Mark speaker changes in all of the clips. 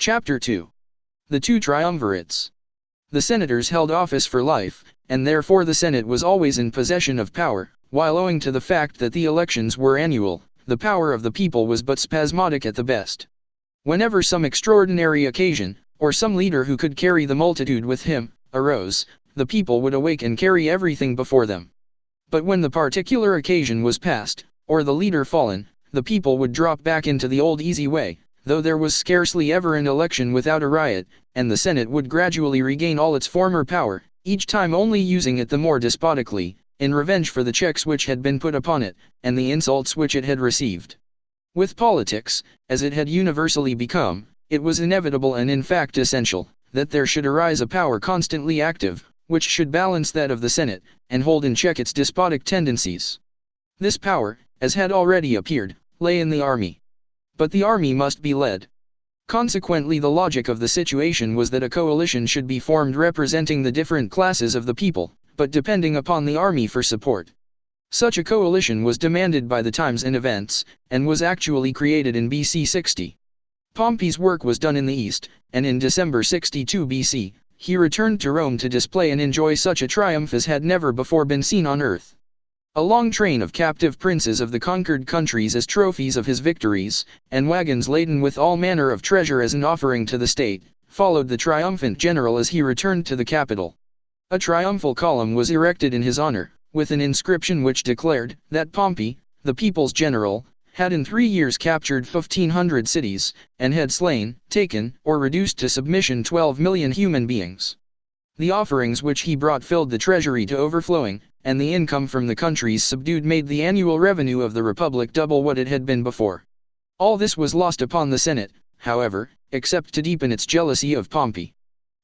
Speaker 1: Chapter 2. The two Triumvirates. The senators held office for life, and therefore the Senate was always in possession of power, while owing to the fact that the elections were annual, the power of the people was but spasmodic at the best. Whenever some extraordinary occasion, or some leader who could carry the multitude with him, arose, the people would awake and carry everything before them. But when the particular occasion was past, or the leader fallen, the people would drop back into the old easy way, though there was scarcely ever an election without a riot, and the Senate would gradually regain all its former power, each time only using it the more despotically, in revenge for the checks which had been put upon it, and the insults which it had received. With politics, as it had universally become, it was inevitable and in fact essential, that there should arise a power constantly active, which should balance that of the Senate, and hold in check its despotic tendencies. This power, as had already appeared, lay in the army. But the army must be led. Consequently, the logic of the situation was that a coalition should be formed representing the different classes of the people, but depending upon the army for support. Such a coalition was demanded by the times and events, and was actually created in BC 60. Pompey's work was done in the East, and in December 62 BC, he returned to Rome to display and enjoy such a triumph as had never before been seen on earth. A long train of captive princes of the conquered countries as trophies of his victories, and wagons laden with all manner of treasure as an offering to the state, followed the triumphant general as he returned to the capital. A triumphal column was erected in his honor, with an inscription which declared that Pompey, the people's general, had in 3 years captured 1,500 cities, and had slain, taken, or reduced to submission 12 million human beings. The offerings which he brought filled the treasury to overflowing, and the income from the countries subdued made the annual revenue of the Republic double what it had been before. All this was lost upon the Senate, however, except to deepen its jealousy of Pompey.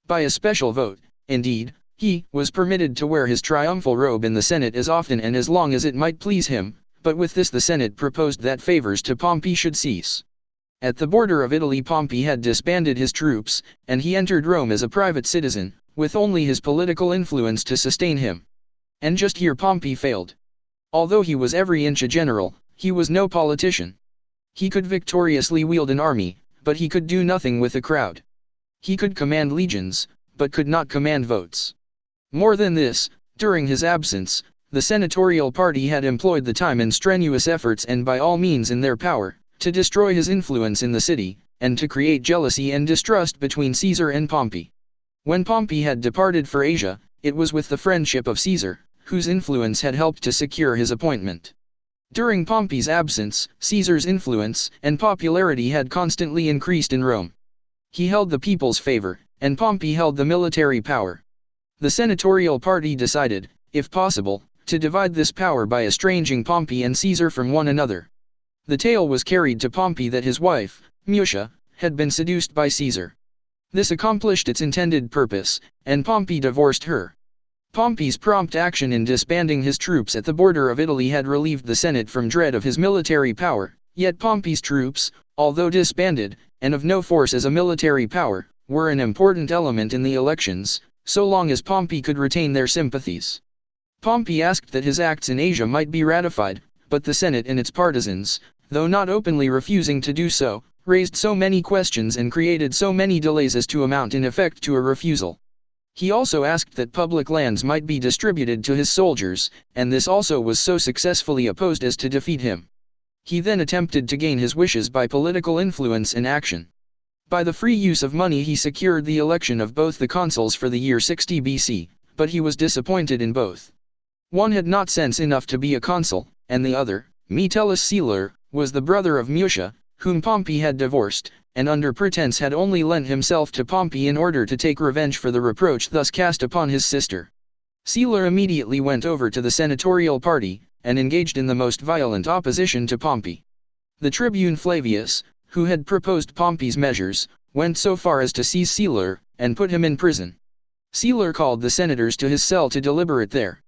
Speaker 1: By a special vote, indeed, he was permitted to wear his triumphal robe in the Senate as often and as long as it might please him, but with this the Senate proposed that favors to Pompey should cease. At the border of Italy Pompey had disbanded his troops, and he entered Rome as a private citizen, with only his political influence to sustain him. And just here Pompey failed. Although he was every inch a general, he was no politician. He could victoriously wield an army, but he could do nothing with a crowd. He could command legions, but could not command votes. More than this, during his absence, the senatorial party had employed the time in strenuous efforts and by all means in their power, to destroy his influence in the city, and to create jealousy and distrust between Caesar and Pompey. When Pompey had departed for Asia, it was with the friendship of Caesar, whose influence had helped to secure his appointment. During Pompey's absence, Caesar's influence and popularity had constantly increased in Rome. He held the people's favor, and Pompey held the military power. The senatorial party decided, if possible, to divide this power by estranging Pompey and Caesar from one another. The tale was carried to Pompey that his wife, Mucia, had been seduced by Caesar. This accomplished its intended purpose, and Pompey divorced her. Pompey's prompt action in disbanding his troops at the border of Italy had relieved the Senate from dread of his military power, yet Pompey's troops, although disbanded, and of no force as a military power, were an important element in the elections, so long as Pompey could retain their sympathies. Pompey asked that his acts in Asia might be ratified, but the Senate and its partisans, though not openly refusing to do so, raised so many questions and created so many delays as to amount in effect to a refusal. He also asked that public lands might be distributed to his soldiers, and this also was so successfully opposed as to defeat him. He then attempted to gain his wishes by political influence and action. By the free use of money he secured the election of both the consuls for the year 60 BC, but he was disappointed in both. One had not sense enough to be a consul, and the other, Metellus Celer, was the brother of Mucia, whom Pompey had divorced, and under pretense had only lent himself to Pompey in order to take revenge for the reproach thus cast upon his sister. Celer immediately went over to the senatorial party, and engaged in the most violent opposition to Pompey. The tribune Flavius, who had proposed Pompey's measures, went so far as to seize Celer, and put him in prison. Celer called the senators to his cell to deliberate there.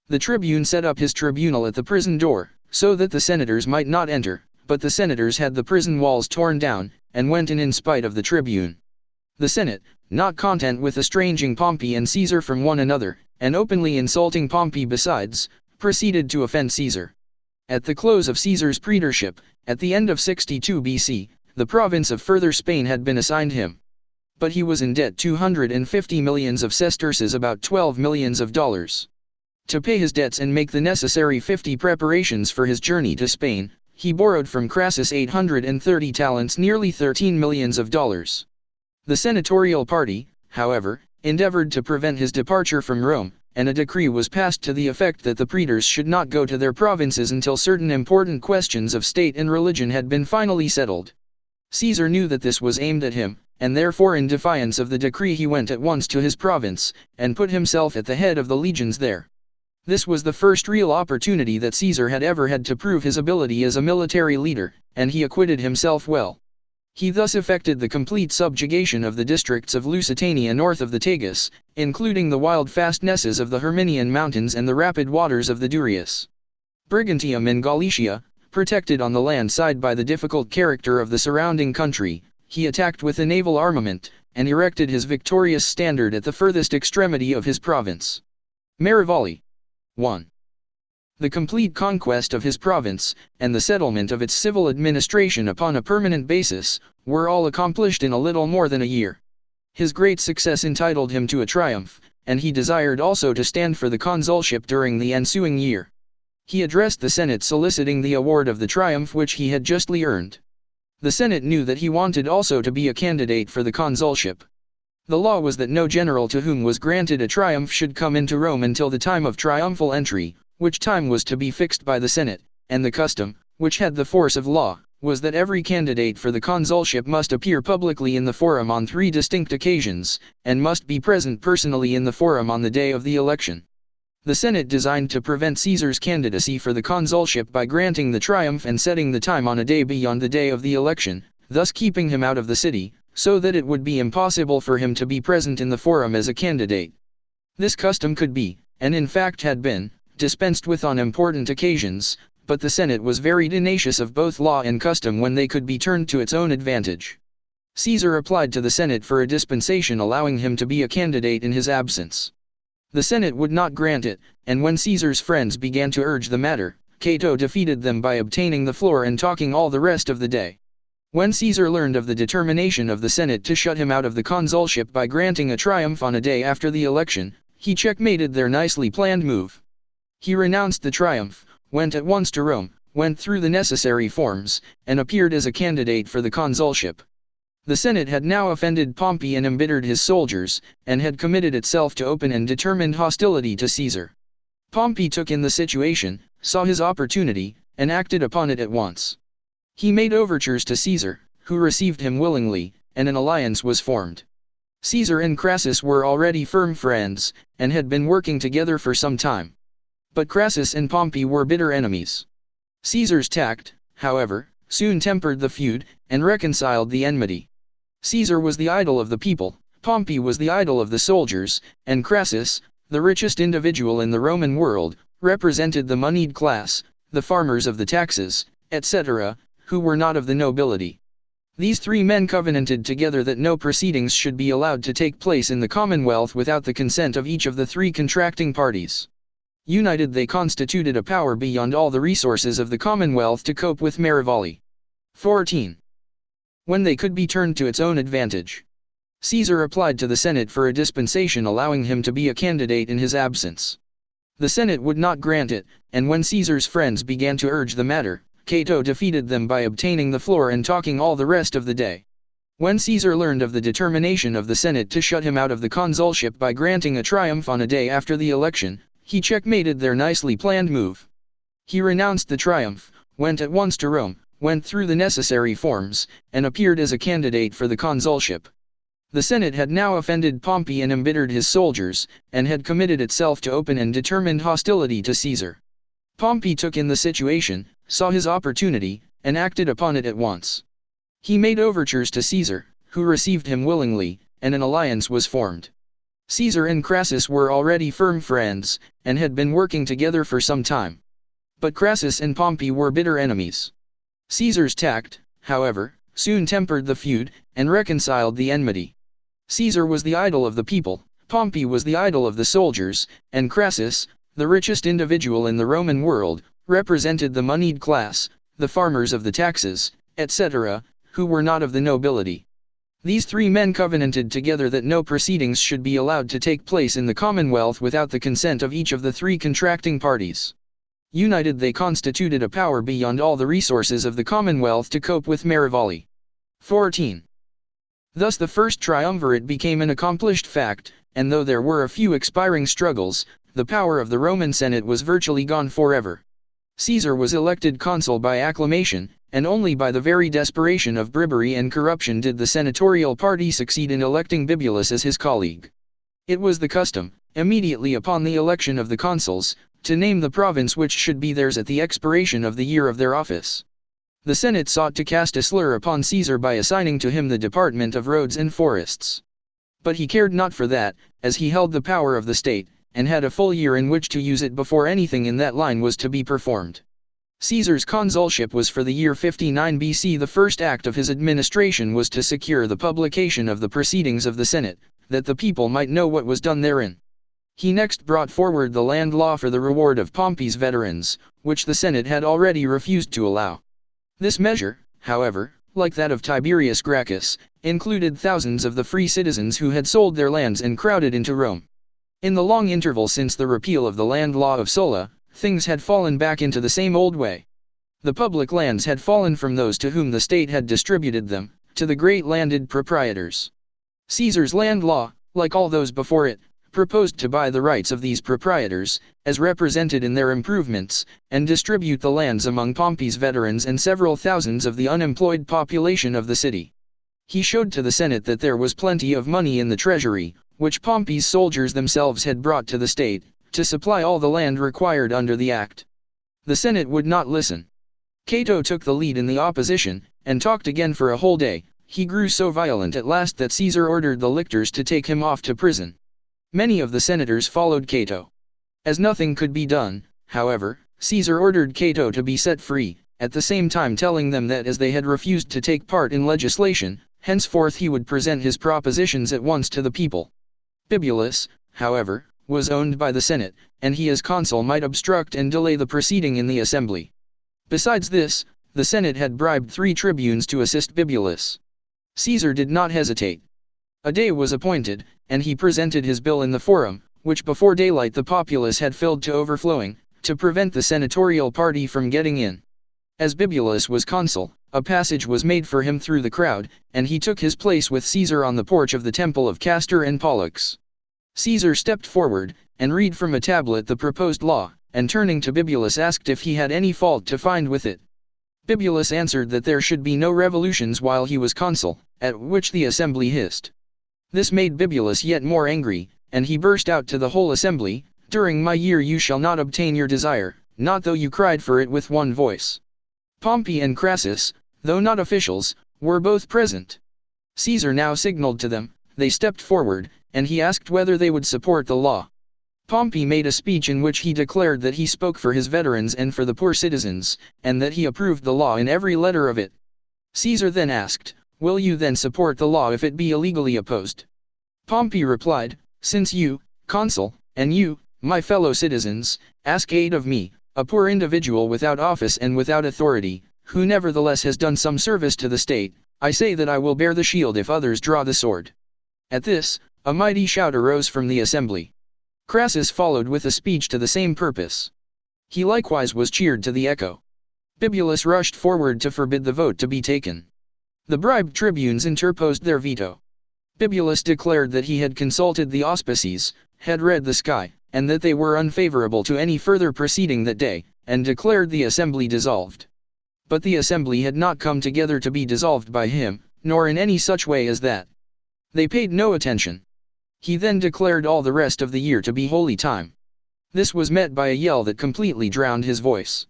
Speaker 1: The tribune set up his tribunal at the prison door, so that the senators might not enter, but the senators had the prison walls torn down, and went in spite of the tribune. The Senate, not content with estranging Pompey and Caesar from one another, and openly insulting Pompey besides, proceeded to offend Caesar. At the close of Caesar's praetorship, at the end of 62 BC, the province of Further Spain had been assigned him. But he was in debt 250 millions of sesterces, about $12 millions. To pay his debts and make the necessary 50 preparations for his journey to Spain, he borrowed from Crassus 830 talents, nearly $13 millions. The senatorial party, however, endeavored to prevent his departure from Rome, and a decree was passed to the effect that the praetors should not go to their provinces until certain important questions of state and religion had been finally settled. Caesar knew that this was aimed at him, and therefore in defiance of the decree he went at once to his province, and put himself at the head of the legions there. This was the first real opportunity that Caesar had ever had to prove his ability as a military leader, and he acquitted himself well. He thus effected the complete subjugation of the districts of Lusitania north of the Tagus, including the wild fastnesses of the Herminian mountains and the rapid waters of the Durius. Brigantium in Galicia, protected on the land side by the difficult character of the surrounding country, he attacked with a naval armament, and erected his victorious standard at the furthest extremity of his province. Merivalli. 1. The complete conquest of his province, and the settlement of its civil administration upon a permanent basis, were all accomplished in a little more than a year. His great success entitled him to a triumph, and he desired also to stand for the consulship during the ensuing year. He addressed the Senate soliciting the award of the triumph which he had justly earned. The Senate knew that he wanted also to be a candidate for the consulship. The law was that no general to whom was granted a triumph should come into Rome until the time of triumphal entry, which time was to be fixed by the Senate, and the custom, which had the force of law, was that every candidate for the consulship must appear publicly in the forum on 3 distinct occasions, and must be present personally in the forum on the day of the election. The Senate designed to prevent Caesar's candidacy for the consulship by granting the triumph and setting the time on a day beyond the day of the election, thus keeping him out of the city, so that it would be impossible for him to be present in the forum as a candidate. This custom could be, and in fact had been, dispensed with on important occasions, but the Senate was very tenacious of both law and custom when they could be turned to its own advantage. Caesar applied to the Senate for a dispensation allowing him to be a candidate in his absence. The Senate would not grant it, and when Caesar's friends began to urge the matter, Cato defeated them by obtaining the floor and talking all the rest of the day. When Caesar learned of the determination of the Senate to shut him out of the consulship by granting a triumph on a day after the election, he checkmated their nicely planned move. He renounced the triumph, went at once to Rome, went through the necessary forms, and appeared as a candidate for the consulship. The Senate had now offended Pompey and embittered his soldiers, and had committed itself to open and determined hostility to Caesar. Pompey took in the situation, saw his opportunity, and acted upon it at once. He made overtures to Caesar, who received him willingly, and an alliance was formed. Caesar and Crassus were already firm friends, and had been working together for some time. But Crassus and Pompey were bitter enemies. Caesar's tact, however, soon tempered the feud, and reconciled the enmity. Caesar was the idol of the people, Pompey was the idol of the soldiers, and Crassus, the richest individual in the Roman world, represented the moneyed class, the farmers of the taxes, etc., who were not of the nobility. These 3 men covenanted together that no proceedings should be allowed to take place in the Commonwealth without the consent of each of the 3 contracting parties. United they constituted a power beyond all the resources of the Commonwealth to cope with Merivalli. 14. When they could be turned to its own advantage. Caesar applied to the Senate for a dispensation allowing him to be a candidate in his absence. The Senate would not grant it, and when Caesar's friends began to urge the matter, Cato defeated them by obtaining the floor and talking all the rest of the day. When Caesar learned of the determination of the Senate to shut him out of the consulship by granting a triumph on a day after the election, he checkmated their nicely planned move. He renounced the triumph, went at once to Rome, went through the necessary forms, and appeared as a candidate for the consulship. The Senate had now offended Pompey and embittered his soldiers, and had committed itself to open and determined hostility to Caesar. Pompey took in the situation, saw his opportunity, and acted upon it at once. He made overtures to Caesar, who received him willingly, and an alliance was formed. Caesar and Crassus were already firm friends, and had been working together for some time. But Crassus and Pompey were bitter enemies. Caesar's tact, however, soon tempered the feud, and reconciled the enmity. Caesar was the idol of the people, Pompey was the idol of the soldiers, and Crassus, the richest individual in the Roman world, represented the moneyed class, the farmers of the taxes, etc., who were not of the nobility. These 3 men covenanted together that no proceedings should be allowed to take place in the Commonwealth without the consent of each of the 3 contracting parties. United they constituted a power beyond all the resources of the Commonwealth to cope with Marivalli. 14. Thus the first triumvirate became an accomplished fact, and though there were a few expiring struggles, the power of the Roman Senate was virtually gone forever. Caesar was elected consul by acclamation, and only by the very desperation of bribery and corruption did the senatorial party succeed in electing Bibulus as his colleague. It was the custom, immediately upon the election of the consuls, to name the province which should be theirs at the expiration of the year of their office. The Senate sought to cast a slur upon Caesar by assigning to him the department of roads and forests. But he cared not for that, as he held the power of the state, and had a full year in which to use it before anything in that line was to be performed. Caesar's consulship was for the year 59 BC. The first act of his administration was to secure the publication of the proceedings of the Senate, that the people might know what was done therein. He next brought forward the land law for the reward of Pompey's veterans, which the Senate had already refused to allow. This measure, however, like that of Tiberius Gracchus, included thousands of the free citizens who had sold their lands and crowded into Rome. In the long interval since the repeal of the land law of Sulla, things had fallen back into the same old way. The public lands had fallen from those to whom the state had distributed them, to the great landed proprietors. Caesar's land law, like all those before it, proposed to buy the rights of these proprietors, as represented in their improvements, and distribute the lands among Pompey's veterans and several thousands of the unemployed population of the city. He showed to the Senate that there was plenty of money in the treasury, which Pompey's soldiers themselves had brought to the state, to supply all the land required under the act. The Senate would not listen. Cato took the lead in the opposition, and talked again for a whole day. He grew so violent at last that Caesar ordered the lictors to take him off to prison. Many of the senators followed Cato. As nothing could be done, however, Caesar ordered Cato to be set free, at the same time telling them that as they had refused to take part in legislation, henceforth he would present his propositions at once to the people. Bibulus, however, was owned by the Senate, and he as consul might obstruct and delay the proceeding in the assembly. Besides this, the Senate had bribed 3 tribunes to assist Bibulus. Caesar did not hesitate. A day was appointed, and he presented his bill in the forum, which before daylight the populace had filled to overflowing, to prevent the senatorial party from getting in. As Bibulus was consul, a passage was made for him through the crowd, and he took his place with Caesar on the porch of the temple of Castor and Pollux. Caesar stepped forward, and read from a tablet the proposed law, and turning to Bibulus asked if he had any fault to find with it. Bibulus answered that there should be no revolutions while he was consul, at which the assembly hissed. This made Bibulus yet more angry, and he burst out to the whole assembly, "During my year you shall not obtain your desire, not though you cried for it with one voice." Pompey and Crassus, though not officials, were both present. Caesar now signaled to them, they stepped forward, and he asked whether they would support the law. Pompey made a speech in which he declared that he spoke for his veterans and for the poor citizens, and that he approved the law in every letter of it. Caesar then asked, "Will you then support the law if it be illegally opposed?" Pompey replied, "Since you, consul, and you, my fellow citizens, ask aid of me, a poor individual without office and without authority, who nevertheless has done some service to the state, I say that I will bear the shield if others draw the sword." At this, a mighty shout arose from the assembly. Crassus followed with a speech to the same purpose. He likewise was cheered to the echo. Bibulus rushed forward to forbid the vote to be taken. The bribed tribunes interposed their veto. Bibulus declared that he had consulted the auspices, had read the sky, and that they were unfavorable to any further proceeding that day, and declared the assembly dissolved. But the assembly had not come together to be dissolved by him, nor in any such way as that. They paid no attention. He then declared all the rest of the year to be holy time. This was met by a yell that completely drowned his voice.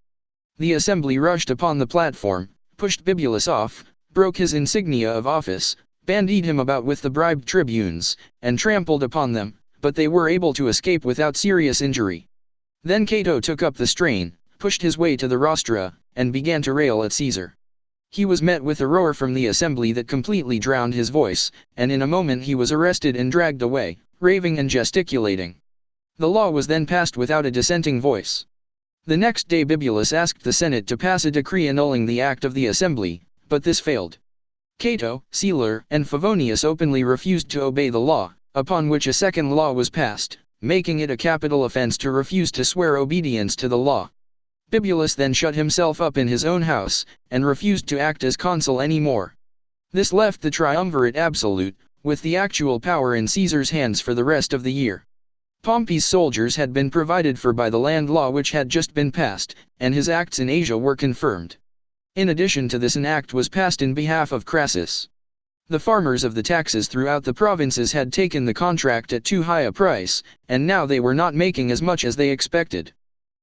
Speaker 1: The assembly rushed upon the platform, pushed Bibulus off, broke his insignia of office, bandied him about with the bribed tribunes, and trampled upon them, but they were able to escape without serious injury. Then Cato took up the strain, pushed his way to the rostra, and began to rail at Caesar. He was met with a roar from the assembly that completely drowned his voice, and in a moment he was arrested and dragged away, raving and gesticulating. The law was then passed without a dissenting voice. The next day Bibulus asked the Senate to pass a decree annulling the act of the assembly, but this failed. Cato, Celer, and Favonius openly refused to obey the law, upon which a second law was passed, making it a capital offense to refuse to swear obedience to the law. Bibulus then shut himself up in his own house, and refused to act as consul any more. This left the triumvirate absolute, with the actual power in Caesar's hands for the rest of the year. Pompey's soldiers had been provided for by the land law which had just been passed, and his acts in Asia were confirmed. In addition to this, an act was passed in behalf of Crassus. The farmers of the taxes throughout the provinces had taken the contract at too high a price, and now they were not making as much as they expected.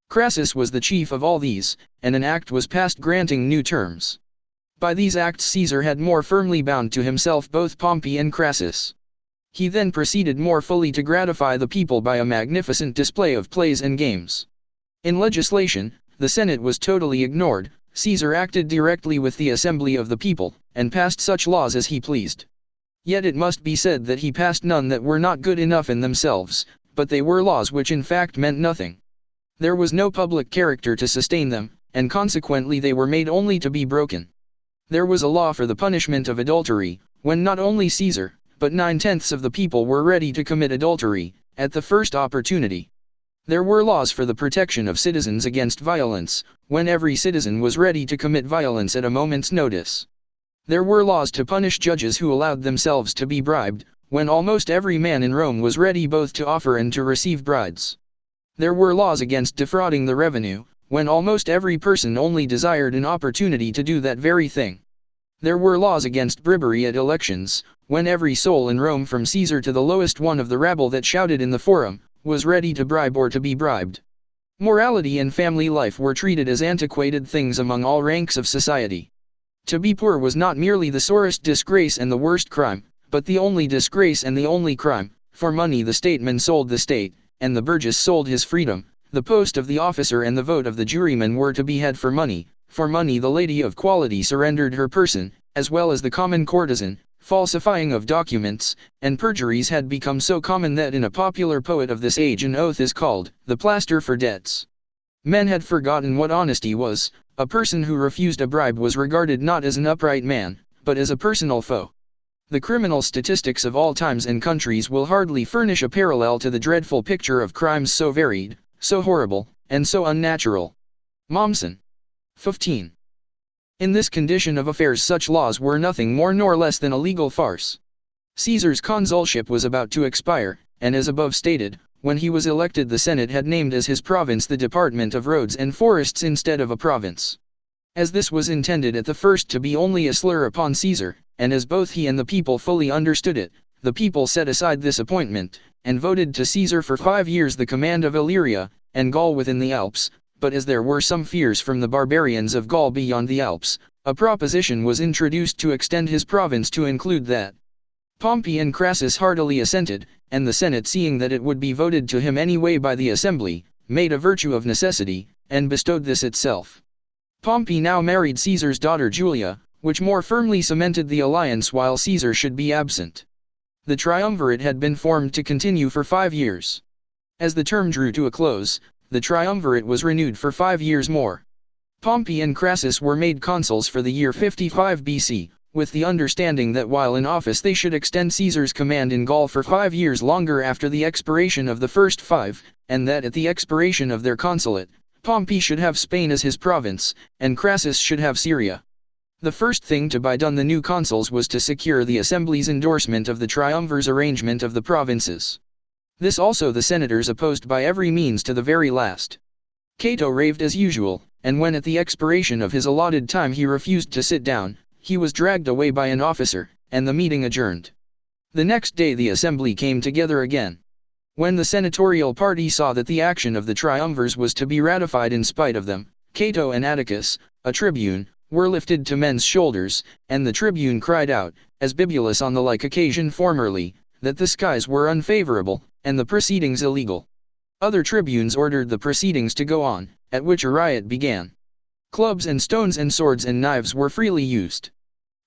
Speaker 1: Crassus was the chief of all these, and an act was passed granting new terms. By these acts Caesar had more firmly bound to himself both Pompey and Crassus. He then proceeded more fully to gratify the people by a magnificent display of plays and games. In legislation, the Senate was totally ignored. Caesar acted directly with the assembly of the people, and passed such laws as he pleased. Yet it must be said that he passed none that were not good enough in themselves, but they were laws which in fact meant nothing. There was no public character to sustain them, and consequently they were made only to be broken. There was a law for the punishment of adultery, when not only Caesar, but 9/10 of the people were ready to commit adultery, at the first opportunity. There were laws for the protection of citizens against violence, when every citizen was ready to commit violence at a moment's notice. There were laws to punish judges who allowed themselves to be bribed, when almost every man in Rome was ready both to offer and to receive bribes. There were laws against defrauding the revenue, when almost every person only desired an opportunity to do that very thing. There were laws against bribery at elections, when every soul in Rome from Caesar to the lowest one of the rabble that shouted in the forum, was ready to bribe or to be bribed. Morality and family life were treated as antiquated things among all ranks of society. To be poor was not merely the sorest disgrace and the worst crime, but the only disgrace and the only crime. For money the statesman sold the state, and the burgess sold his freedom. The post of the officer and the vote of the juryman were to be had for money. For money the lady of quality surrendered her person, as well as the common courtesan. Falsifying of documents, and perjuries had become so common that in a popular poet of this age an oath is called, the plaster for debts. Men had forgotten what honesty was. A person who refused a bribe was regarded not as an upright man, but as a personal foe. The criminal statistics of all times and countries will hardly furnish a parallel to the dreadful picture of crimes so varied, so horrible, and so unnatural. Mommsen. 15. In this condition of affairs such laws were nothing more nor less than a legal farce. Caesar's consulship was about to expire, and as above stated, when he was elected the Senate had named as his province the Department of Roads and Forests instead of a province. As this was intended at the first to be only a slur upon Caesar, and as both he and the people fully understood it, the people set aside this appointment, and voted to Caesar for 5 years the command of Illyria, and Gaul within the Alps. But as there were some fears from the barbarians of Gaul beyond the Alps, a proposition was introduced to extend his province to include that. Pompey and Crassus heartily assented, and the Senate, seeing that it would be voted to him anyway by the assembly, made a virtue of necessity, and bestowed this itself. Pompey now married Caesar's daughter Julia, which more firmly cemented the alliance while Caesar should be absent. The triumvirate had been formed to continue for 5 years. As the term drew to a close, the triumvirate was renewed for 5 years more. Pompey and Crassus were made consuls for the year 55 BC, with the understanding that while in office they should extend Caesar's command in Gaul for 5 years longer after the expiration of the first 5, and that at the expiration of their consulate, Pompey should have Spain as his province, and Crassus should have Syria. The first thing to be done the new consuls was to secure the assembly's endorsement of the triumvir's arrangement of the provinces. This also the senators opposed by every means to the very last. Cato raved as usual, and when at the expiration of his allotted time he refused to sit down, he was dragged away by an officer, and the meeting adjourned. The next day the assembly came together again. When the senatorial party saw that the action of the triumvirs was to be ratified in spite of them, Cato and Atticus, a tribune, were lifted to men's shoulders, and the tribune cried out, as Bibulus on the like occasion formerly, that the skies were unfavorable, and the proceedings illegal. Other tribunes ordered the proceedings to go on, at which a riot began. Clubs and stones and swords and knives were freely used.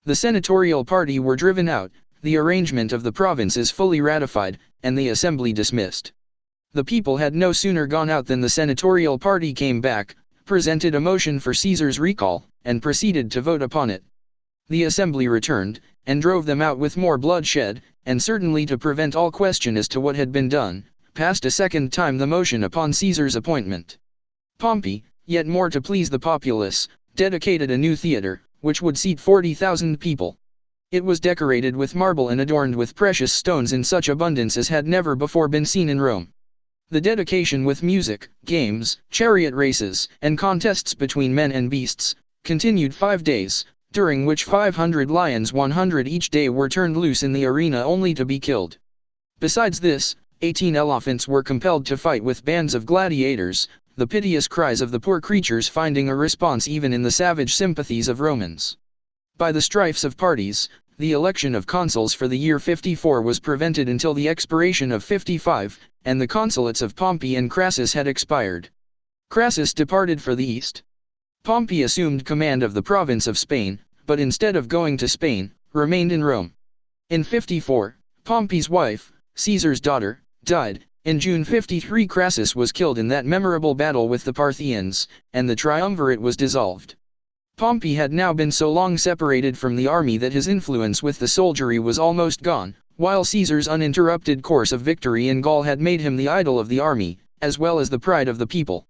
Speaker 1: The senatorial party were driven out, the arrangement of the provinces fully ratified, and the assembly dismissed. The people had no sooner gone out than the senatorial party came back, presented a motion for Caesar's recall, and proceeded to vote upon it. The assembly returned, and drove them out with more bloodshed, and certainly to prevent all question as to what had been done, passed a second time the motion upon Caesar's appointment. Pompey, yet more to please the populace, dedicated a new theater, which would seat 40,000 people. It was decorated with marble and adorned with precious stones in such abundance as had never before been seen in Rome. The dedication with music, games, chariot races, and contests between men and beasts, continued 5 days, during which 500 lions 100 each day were turned loose in the arena only to be killed. Besides this, 18 elephants were compelled to fight with bands of gladiators, the piteous cries of the poor creatures finding a response even in the savage sympathies of Romans. By the strifes of parties, the election of consuls for the year 54 was prevented until the expiration of 55, and the consulates of Pompey and Crassus had expired. Crassus departed for the east. Pompey assumed command of the province of Spain, but instead of going to Spain, remained in Rome. In 54, Pompey's wife, Caesar's daughter, died. In June 53 Crassus was killed in that memorable battle with the Parthians, and the Triumvirate was dissolved. Pompey had now been so long separated from the army that his influence with the soldiery was almost gone, while Caesar's uninterrupted course of victory in Gaul had made him the idol of the army, as well as the pride of the people.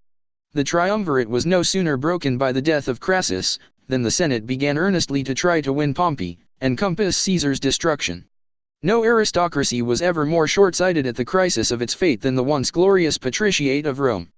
Speaker 1: The Triumvirate was no sooner broken by the death of Crassus, than the Senate began earnestly to try to win Pompey, and compass Caesar's destruction. No aristocracy was ever more short-sighted at the crisis of its fate than the once glorious patriciate of Rome.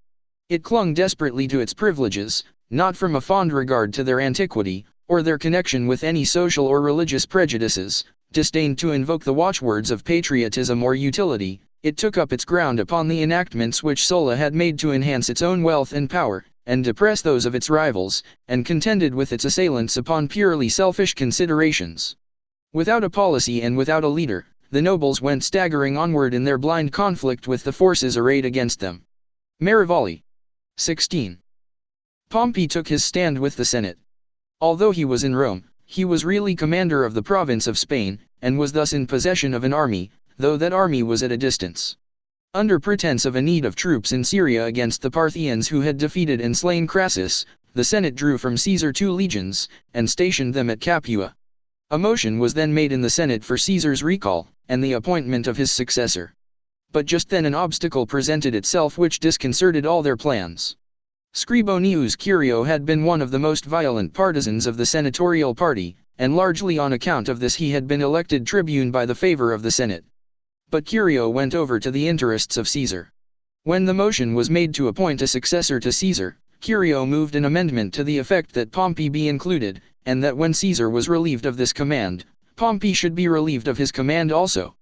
Speaker 1: It clung desperately to its privileges, not from a fond regard to their antiquity, or their connection with any social or religious prejudices, disdained to invoke the watchwords of patriotism or utility. It took up its ground upon the enactments which Sulla had made to enhance its own wealth and power, and depress those of its rivals, and contended with its assailants upon purely selfish considerations. Without a policy and without a leader, the nobles went staggering onward in their blind conflict with the forces arrayed against them. Merivale. 16. Pompey took his stand with the Senate. Although he was in Rome, he was really commander of the province of Spain, and was thus in possession of an army, though that army was at a distance. Under pretense of a need of troops in Syria against the Parthians who had defeated and slain Crassus, the Senate drew from Caesar 2 legions, and stationed them at Capua. A motion was then made in the Senate for Caesar's recall, and the appointment of his successor. But just then an obstacle presented itself which disconcerted all their plans. Scribonius Curio had been one of the most violent partisans of the senatorial party, and largely on account of this he had been elected tribune by the favor of the Senate. But Curio went over to the interests of Caesar. When the motion was made to appoint a successor to Caesar, Curio moved an amendment to the effect that Pompey be included, and that when Caesar was relieved of this command, Pompey should be relieved of his command also.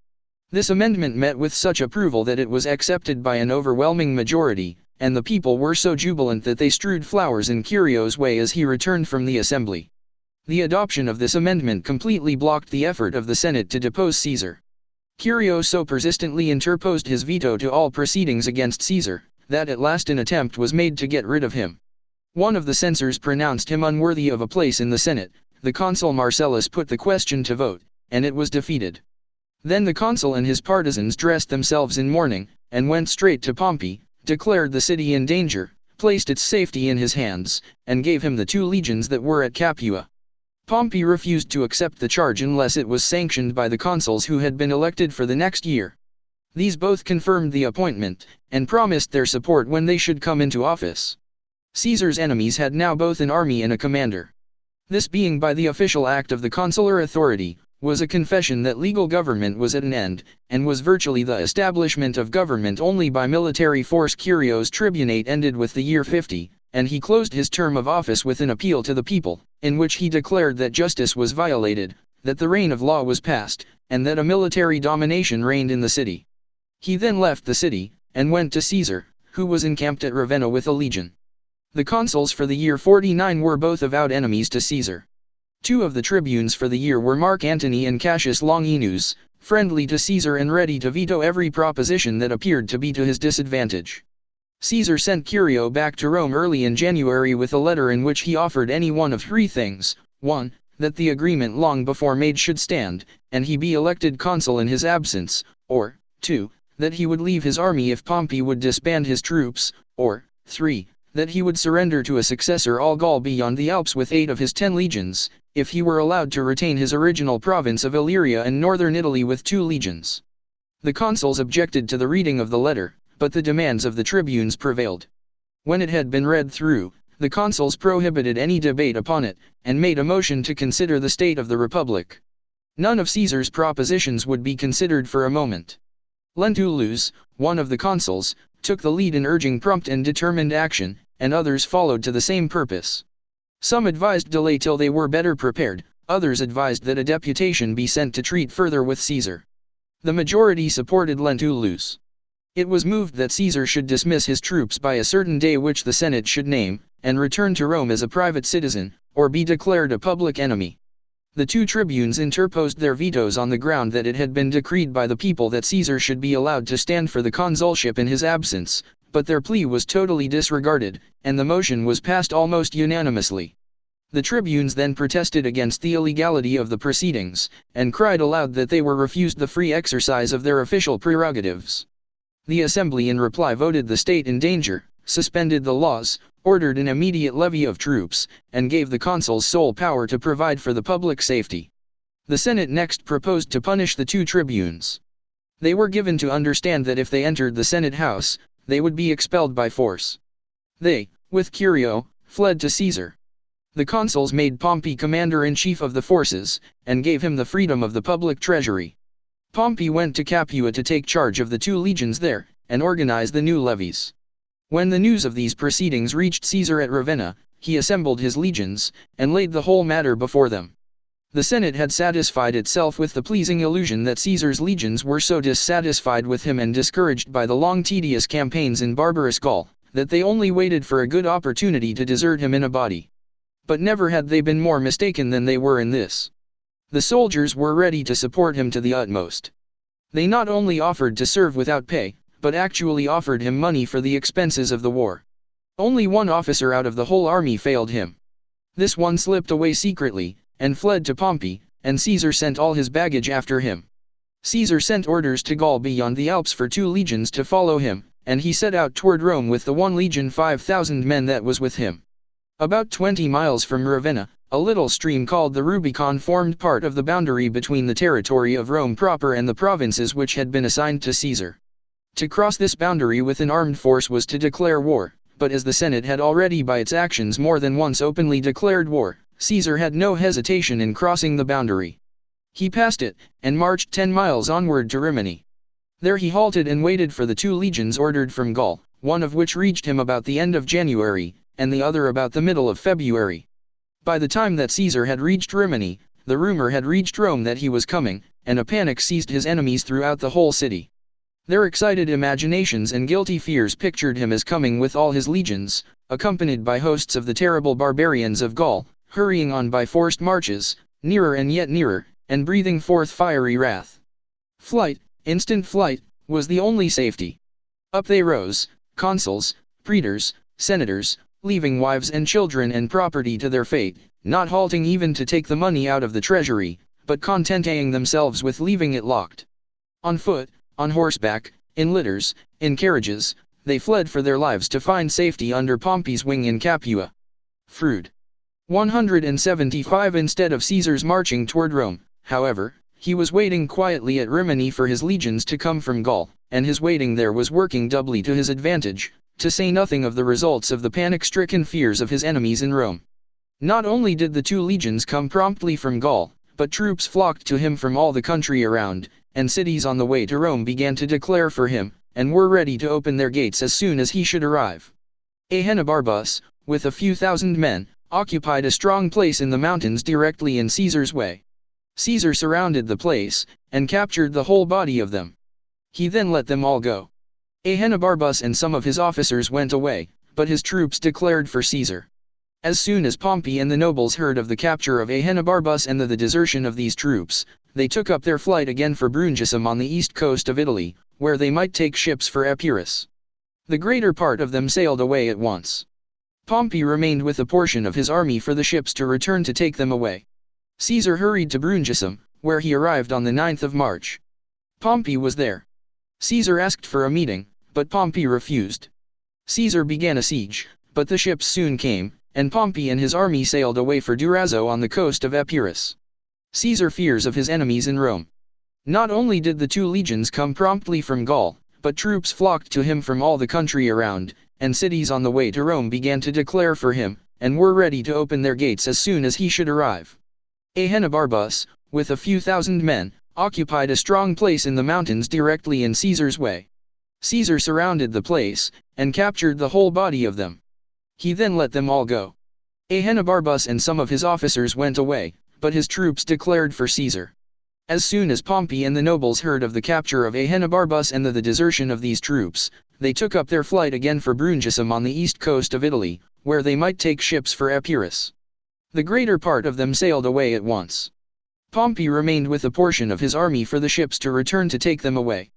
Speaker 1: This amendment met with such approval that it was accepted by an overwhelming majority, and the people were so jubilant that they strewed flowers in Curio's way as he returned from the assembly. The adoption of this amendment completely blocked the effort of the Senate to depose Caesar. Curio so persistently interposed his veto to all proceedings against Caesar, that at last an attempt was made to get rid of him. One of the censors pronounced him unworthy of a place in the Senate. The consul Marcellus put the question to vote, and it was defeated. Then the consul and his partisans dressed themselves in mourning, and went straight to Pompey, declared the city in danger, placed its safety in his hands, and gave him the 2 legions that were at Capua. Pompey refused to accept the charge unless it was sanctioned by the consuls who had been elected for the next year. These both confirmed the appointment, and promised their support when they should come into office. Caesar's enemies had now both an army and a commander. This being by the official act of the consular authority, was a confession that legal government was at an end, and was virtually the establishment of government only by military force. Curio's tribunate ended with the year 50, and he closed his term of office with an appeal to the people, in which he declared that justice was violated, that the reign of law was past, and that a military domination reigned in the city. He then left the city, and went to Caesar, who was encamped at Ravenna with a legion. The consuls for the year 49 were both avowed enemies to Caesar. 2 of the tribunes for the year were Mark Antony and Cassius Longinus, friendly to Caesar and ready to veto every proposition that appeared to be to his disadvantage. Caesar sent Curio back to Rome early in January with a letter in which he offered any one of 3 things: 1. That the agreement long before made should stand, and he be elected consul in his absence, or 2. That he would leave his army if Pompey would disband his troops, or 3. that he would surrender to a successor all Gaul beyond the Alps with 8 of his 10 legions, if he were allowed to retain his original province of Illyria and northern Italy with 2 legions. The consuls objected to the reading of the letter, but the demands of the tribunes prevailed. When it had been read through, the consuls prohibited any debate upon it, and made a motion to consider the state of the republic. None of Caesar's propositions would be considered for a moment. Lentulus, one of the consuls, took the lead in urging prompt and determined action, and others followed to the same purpose. Some advised delay till they were better prepared, others advised that a deputation be sent to treat further with Caesar. The majority supported Lentulus. It was moved that Caesar should dismiss his troops by a certain day which the Senate should name, and return to Rome as a private citizen, or be declared a public enemy. The 2 tribunes interposed their vetoes on the ground that it had been decreed by the people that Caesar should be allowed to stand for the consulship in his absence, but their plea was totally disregarded, and the motion was passed almost unanimously. The tribunes then protested against the illegality of the proceedings, and cried aloud that they were refused the free exercise of their official prerogatives. The assembly in reply voted the state in danger, suspended the laws, ordered an immediate levy of troops, and gave the consuls sole power to provide for the public safety. The Senate next proposed to punish the 2 tribunes. They were given to understand that if they entered the Senate house, they would be expelled by force. They, with Curio, fled to Caesar. The consuls made Pompey commander-in-chief of the forces, and gave him the freedom of the public treasury. Pompey went to Capua to take charge of the 2 legions there, and organize the new levies. When the news of these proceedings reached Caesar at Ravenna, he assembled his legions, and laid the whole matter before them. The Senate had satisfied itself with the pleasing illusion that Caesar's legions were so dissatisfied with him and discouraged by the long tedious campaigns in barbarous Gaul, that they only waited for a good opportunity to desert him in a body. But never had they been more mistaken than they were in this. The soldiers were ready to support him to the utmost. They not only offered to serve without pay, but actually offered him money for the expenses of the war. Only one officer out of the whole army failed him. This one slipped away secretly, and fled to Pompey, and Caesar sent all his baggage after him. Caesar sent orders to Gaul beyond the Alps for 2 legions to follow him, and he set out toward Rome with the 1 legion 5,000 men that was with him. About 20 miles from Ravenna, a little stream called the Rubicon formed part of the boundary between the territory of Rome proper and the provinces which had been assigned to Caesar. To cross this boundary with an armed force was to declare war, but as the Senate had already by its actions more than once openly declared war, Caesar had no hesitation in crossing the boundary. He passed it, and marched 10 miles onward to Rimini. There he halted and waited for the 2 legions ordered from Gaul, one of which reached him about the end of January, and the other about the middle of February. By the time that Caesar had reached Rimini, the rumor had reached Rome that he was coming, and a panic seized his enemies throughout the whole city. Their excited imaginations and guilty fears pictured him as coming with all his legions, accompanied by hosts of the terrible barbarians of Gaul, hurrying on by forced marches, nearer and yet nearer, and breathing forth fiery wrath. Flight, instant flight, was the only safety. Up they rose, consuls, praetors, senators, leaving wives and children and property to their fate, not halting even to take the money out of the treasury, but contenting themselves with leaving it locked. On foot, on horseback, in litters, in carriages, they fled for their lives to find safety under Pompey's wing in Capua. Fruit. 175 Instead of Caesar's marching toward Rome, however, he was waiting quietly at Rimini for his legions to come from Gaul, and his waiting there was working doubly to his advantage, to say nothing of the results of the panic-stricken fears of his enemies in Rome. Not only did the 2 legions come promptly from Gaul, but troops flocked to him from all the country around, and cities on the way to Rome began to declare for him, and were ready to open their gates as soon as he should arrive. Ahenobarbus, with a few thousand men, occupied a strong place in the mountains directly in Caesar's way. Caesar surrounded the place, and captured the whole body of them. He then let them all go. Ahenobarbus and some of his officers went away, but his troops declared for Caesar. As soon as Pompey and the nobles heard of the capture of Ahenobarbus and the desertion of these troops, they took up their flight again for Brundisium on the east coast of Italy, where they might take ships for Epirus. The greater part of them sailed away at once. Pompey remained with a portion of his army for the ships to return to take them away. Caesar hurried to Brundisium, where he arrived on the 9th of March. Pompey was there. Caesar asked for a meeting, but Pompey refused. Caesar began a siege, but the ships soon came, and Pompey and his army sailed away for Durazzo on the coast of Epirus. Caesar fears of his enemies in Rome. Not only did the 2 legions come promptly from Gaul, but troops flocked to him from all the country around, and cities on the way to Rome began to declare for him, and were ready to open their gates as soon as he should arrive. Ahenobarbus, with a few thousand men, occupied a strong place in the mountains directly in Caesar's way. Caesar surrounded the place, and captured the whole body of them. He then let them all go. Ahenobarbus and some of his officers went away, but his troops declared for Caesar. As soon as Pompey and the nobles heard of the capture of Ahenobarbus and the desertion of these troops, they took up their flight again for Brundisium on the east coast of Italy, where they might take ships for Epirus. The greater part of them sailed away at once. Pompey remained with a portion of his army for the ships to return to take them away.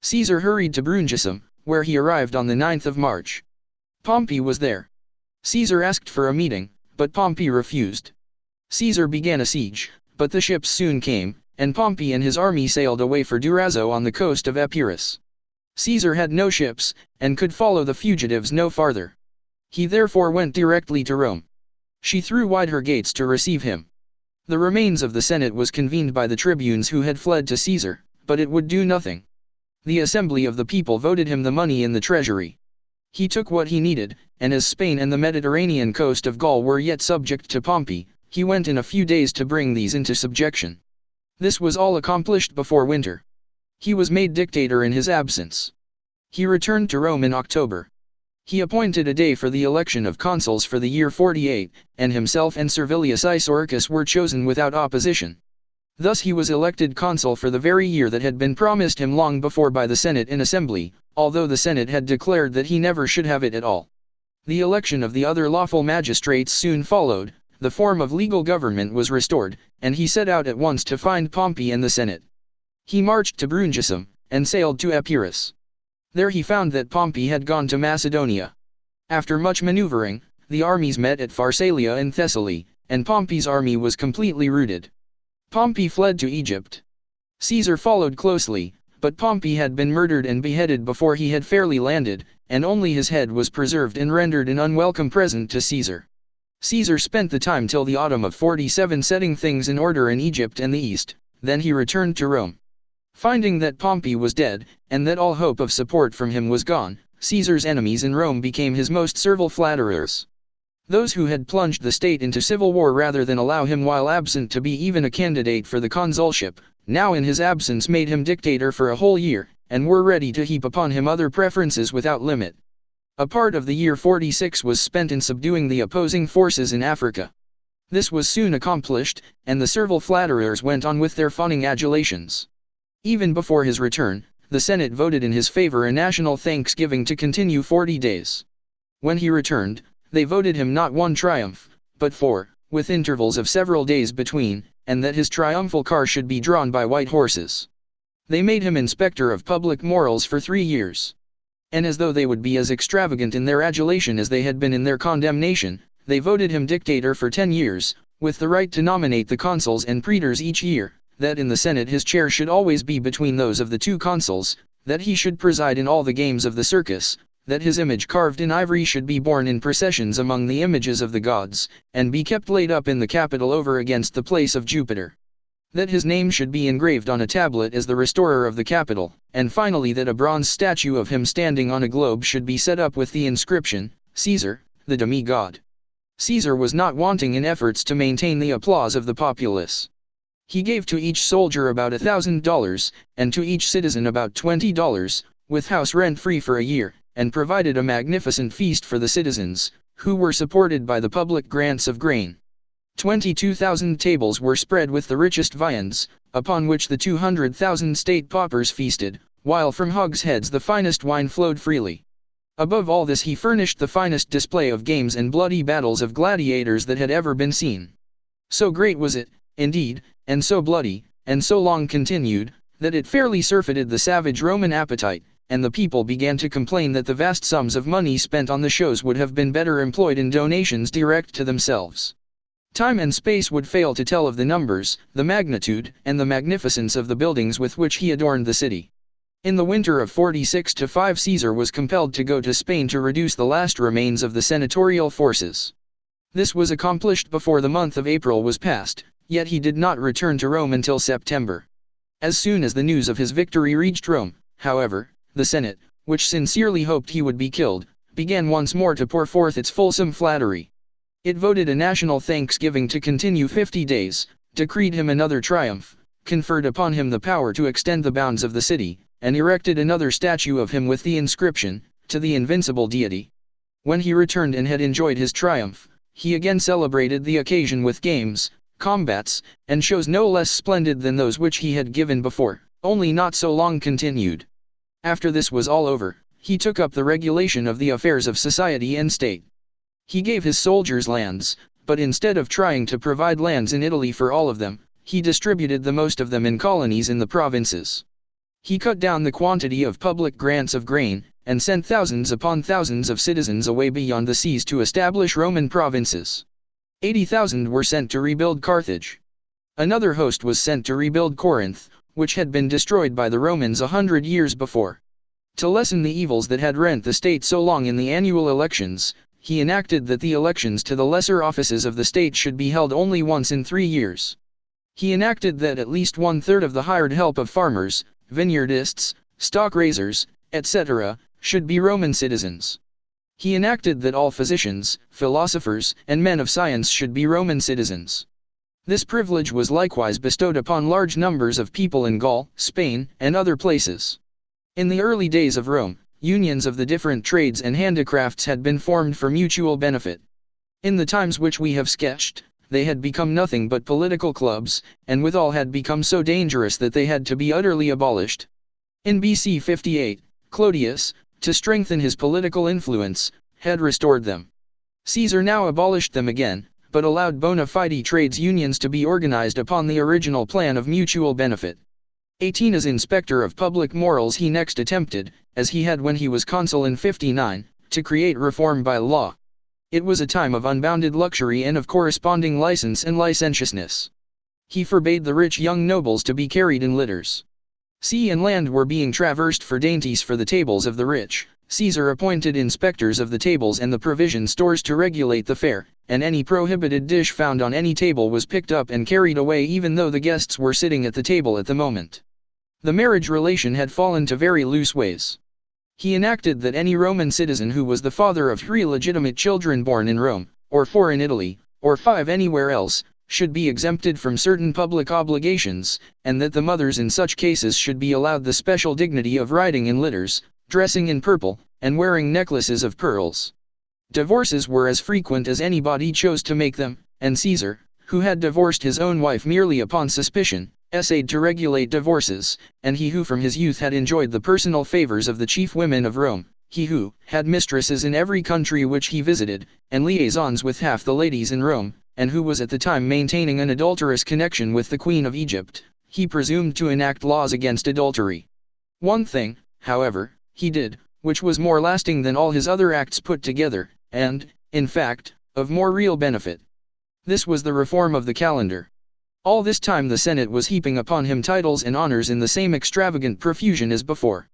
Speaker 1: Caesar hurried to Brundisium, where he arrived on the 9th of March. Pompey was there. Caesar asked for a meeting, but Pompey refused. Caesar began a siege, but the ships soon came, and Pompey and his army sailed away for Durazzo on the coast of Epirus. Caesar had no ships, and could follow the fugitives no farther. He therefore went directly to Rome. She threw wide her gates to receive him. The remains of the Senate was convened by the tribunes who had fled to Caesar, but it would do nothing. The assembly of the people voted him the money in the treasury. He took what he needed, and as Spain and the Mediterranean coast of Gaul were yet subject to Pompey, he went in a few days to bring these into subjection. This was all accomplished before winter. He was made dictator in his absence. He returned to Rome in October. He appointed a day for the election of consuls for the year 48, and himself and Servilius Isoricus were chosen without opposition. Thus he was elected consul for the very year that had been promised him long before by the Senate in assembly, although the Senate had declared that he never should have it at all. The election of the other lawful magistrates soon followed, the form of legal government was restored, and he set out at once to find Pompey and the Senate. He marched to Brundisium, and sailed to Epirus. There he found that Pompey had gone to Macedonia. After much maneuvering, the armies met at Pharsalia in Thessaly, and Pompey's army was completely routed. Pompey fled to Egypt. Caesar followed closely, but Pompey had been murdered and beheaded before he had fairly landed, and only his head was preserved and rendered an unwelcome present to Caesar. Caesar spent the time till the autumn of 47 setting things in order in Egypt and the East, then he returned to Rome. Finding that Pompey was dead, and that all hope of support from him was gone, Caesar's enemies in Rome became his most servile flatterers. Those who had plunged the state into civil war rather than allow him while absent to be even a candidate for the consulship, now in his absence made him dictator for a whole year, and were ready to heap upon him other preferences without limit. A part of the year 46 was spent in subduing the opposing forces in Africa. This was soon accomplished, and the servile flatterers went on with their fawning adulations. Even before his return, the Senate voted in his favor a national thanksgiving to continue 40 days. When he returned, they voted him not 1 triumph, but 4, with intervals of several days between, and that his triumphal car should be drawn by white horses. They made him inspector of public morals for 3 years. And as though they would be as extravagant in their adulation as they had been in their condemnation, they voted him dictator for 10 years, with the right to nominate the consuls and praetors each year, that in the Senate his chair should always be between those of the 2 consuls, that he should preside in all the games of the circus, that his image carved in ivory should be borne in processions among the images of the gods, and be kept laid up in the Capitol over against the place of Jupiter. That his name should be engraved on a tablet as the restorer of the Capitol, and finally that a bronze statue of him standing on a globe should be set up with the inscription, Caesar, the demigod. Caesar was not wanting in efforts to maintain the applause of the populace. He gave to each soldier about $1,000, and to each citizen about $20, with house rent free for a year, and provided a magnificent feast for the citizens, who were supported by the public grants of grain. 22,000 tables were spread with the richest viands, upon which the 200,000 state paupers feasted, while from hogsheads the finest wine flowed freely. Above all this he furnished the finest display of games and bloody battles of gladiators that had ever been seen. So great was it, indeed, and so bloody, and so long continued, that it fairly surfeited the savage Roman appetite, and the people began to complain that the vast sums of money spent on the shows would have been better employed in donations direct to themselves. Time and space would fail to tell of the numbers, the magnitude, and the magnificence of the buildings with which he adorned the city. In the winter of 46-5 Caesar was compelled to go to Spain to reduce the last remains of the senatorial forces. This was accomplished before the month of April was passed, yet he did not return to Rome until September. As soon as the news of his victory reached Rome, however, the Senate, which sincerely hoped he would be killed, began once more to pour forth its fulsome flattery. It voted a national thanksgiving to continue 50 days, decreed him another triumph, conferred upon him the power to extend the bounds of the city, and erected another statue of him with the inscription, "To the invincible deity." When he returned and had enjoyed his triumph, he again celebrated the occasion with games, combats, and shows no less splendid than those which he had given before, only not so long continued. After this was all over, he took up the regulation of the affairs of society and state. He gave his soldiers lands, but instead of trying to provide lands in Italy for all of them, he distributed the most of them in colonies in the provinces. He cut down the quantity of public grants of grain, and sent thousands upon thousands of citizens away beyond the seas to establish Roman provinces. 80,000 were sent to rebuild Carthage. Another host was sent to rebuild Corinth, which had been destroyed by the Romans 100 years before. To lessen the evils that had rent the state so long in the annual elections, he enacted that the elections to the lesser offices of the state should be held only once in 3 years. He enacted that at least 1/3 of the hired help of farmers, vineyardists, stock raisers, etc., should be Roman citizens. He enacted that all physicians, philosophers, and men of science should be Roman citizens. This privilege was likewise bestowed upon large numbers of people in Gaul, Spain, and other places. In the early days of Rome, unions of the different trades and handicrafts had been formed for mutual benefit. In the times which we have sketched, they had become nothing but political clubs, and withal had become so dangerous that they had to be utterly abolished. In BC 58, Clodius, to strengthen his political influence, had restored them. Caesar now abolished them again, but allowed bona fide trades unions to be organized upon the original plan of mutual benefit. 18 As inspector of public morals he next attempted, as he had when he was consul in 59, to create reform by law. It was a time of unbounded luxury and of corresponding license and licentiousness. He forbade the rich young nobles to be carried in litters. Sea and land were being traversed for dainties for the tables of the rich. Caesar appointed inspectors of the tables and the provision stores to regulate the fare, and any prohibited dish found on any table was picked up and carried away even though the guests were sitting at the table at the moment. The marriage relation had fallen to very loose ways. He enacted that any Roman citizen who was the father of 3 legitimate children born in Rome, or 4 in Italy, or 5 anywhere else, should be exempted from certain public obligations, and that the mothers in such cases should be allowed the special dignity of riding in litters, dressing in purple, and wearing necklaces of pearls. Divorces were as frequent as anybody chose to make them, and Caesar, who had divorced his own wife merely upon suspicion, essayed to regulate divorces, and he who from his youth had enjoyed the personal favors of the chief women of Rome, he who had mistresses in every country which he visited, and liaisons with half the ladies in Rome, and who was at the time maintaining an adulterous connection with the Queen of Egypt, he presumed to enact laws against adultery. One thing, however, he did, which was more lasting than all his other acts put together, and, in fact, of more real benefit. This was the reform of the calendar. All this time the Senate was heaping upon him titles and honors in the same extravagant profusion as before.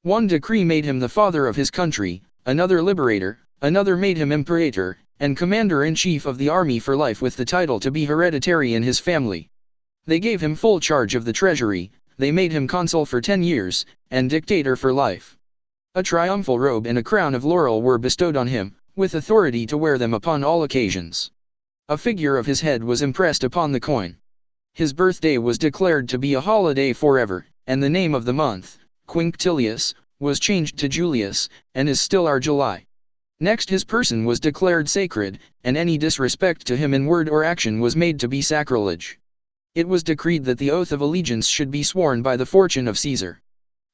Speaker 1: One decree made him the father of his country, another liberator, another made him imperator, and commander-in-chief of the army for life with the title to be hereditary in his family. They gave him full charge of the treasury, they made him consul for 10 years, and dictator for life. A triumphal robe and a crown of laurel were bestowed on him, with authority to wear them upon all occasions. A figure of his head was impressed upon the coin. His birthday was declared to be a holiday forever, and the name of the month, Quinctilius, was changed to Julius, and is still our July. Next his person was declared sacred, and any disrespect to him in word or action was made to be sacrilege. It was decreed that the oath of allegiance should be sworn by the fortune of Caesar.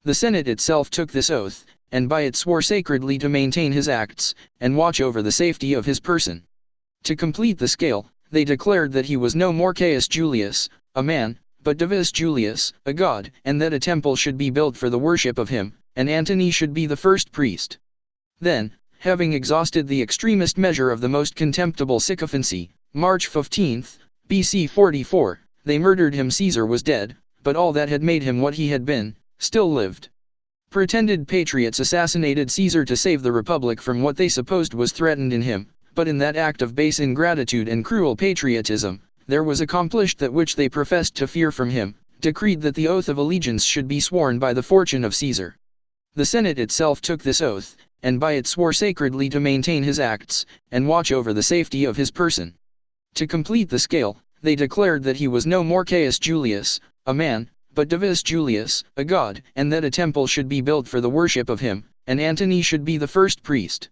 Speaker 1: The Senate itself took this oath, and by it swore sacredly to maintain his acts, and watch over the safety of his person. To complete the scale, they declared that he was no more Caius Julius, a man, but Divus Julius, a god, and that a temple should be built for the worship of him, and Antony should be the first priest. Then, having exhausted the extremest measure of the most contemptible sycophancy, March 15, BC 44, they murdered him. Caesar was dead, but all that had made him what he had been, still lived. Pretended patriots assassinated Caesar to save the Republic from what they supposed was threatened in him, but in that act of base ingratitude and cruel patriotism, there was accomplished that which they professed to fear from him, decreed that the oath of allegiance should be sworn by the fortune of Caesar. The Senate itself took this oath, and by it swore sacredly to maintain his acts, and watch over the safety of his person. To complete the scale, they declared that he was no more Caius Julius, a man, but Divus Julius, a god, and that a temple should be built for the worship of him, and Antony should be the first priest.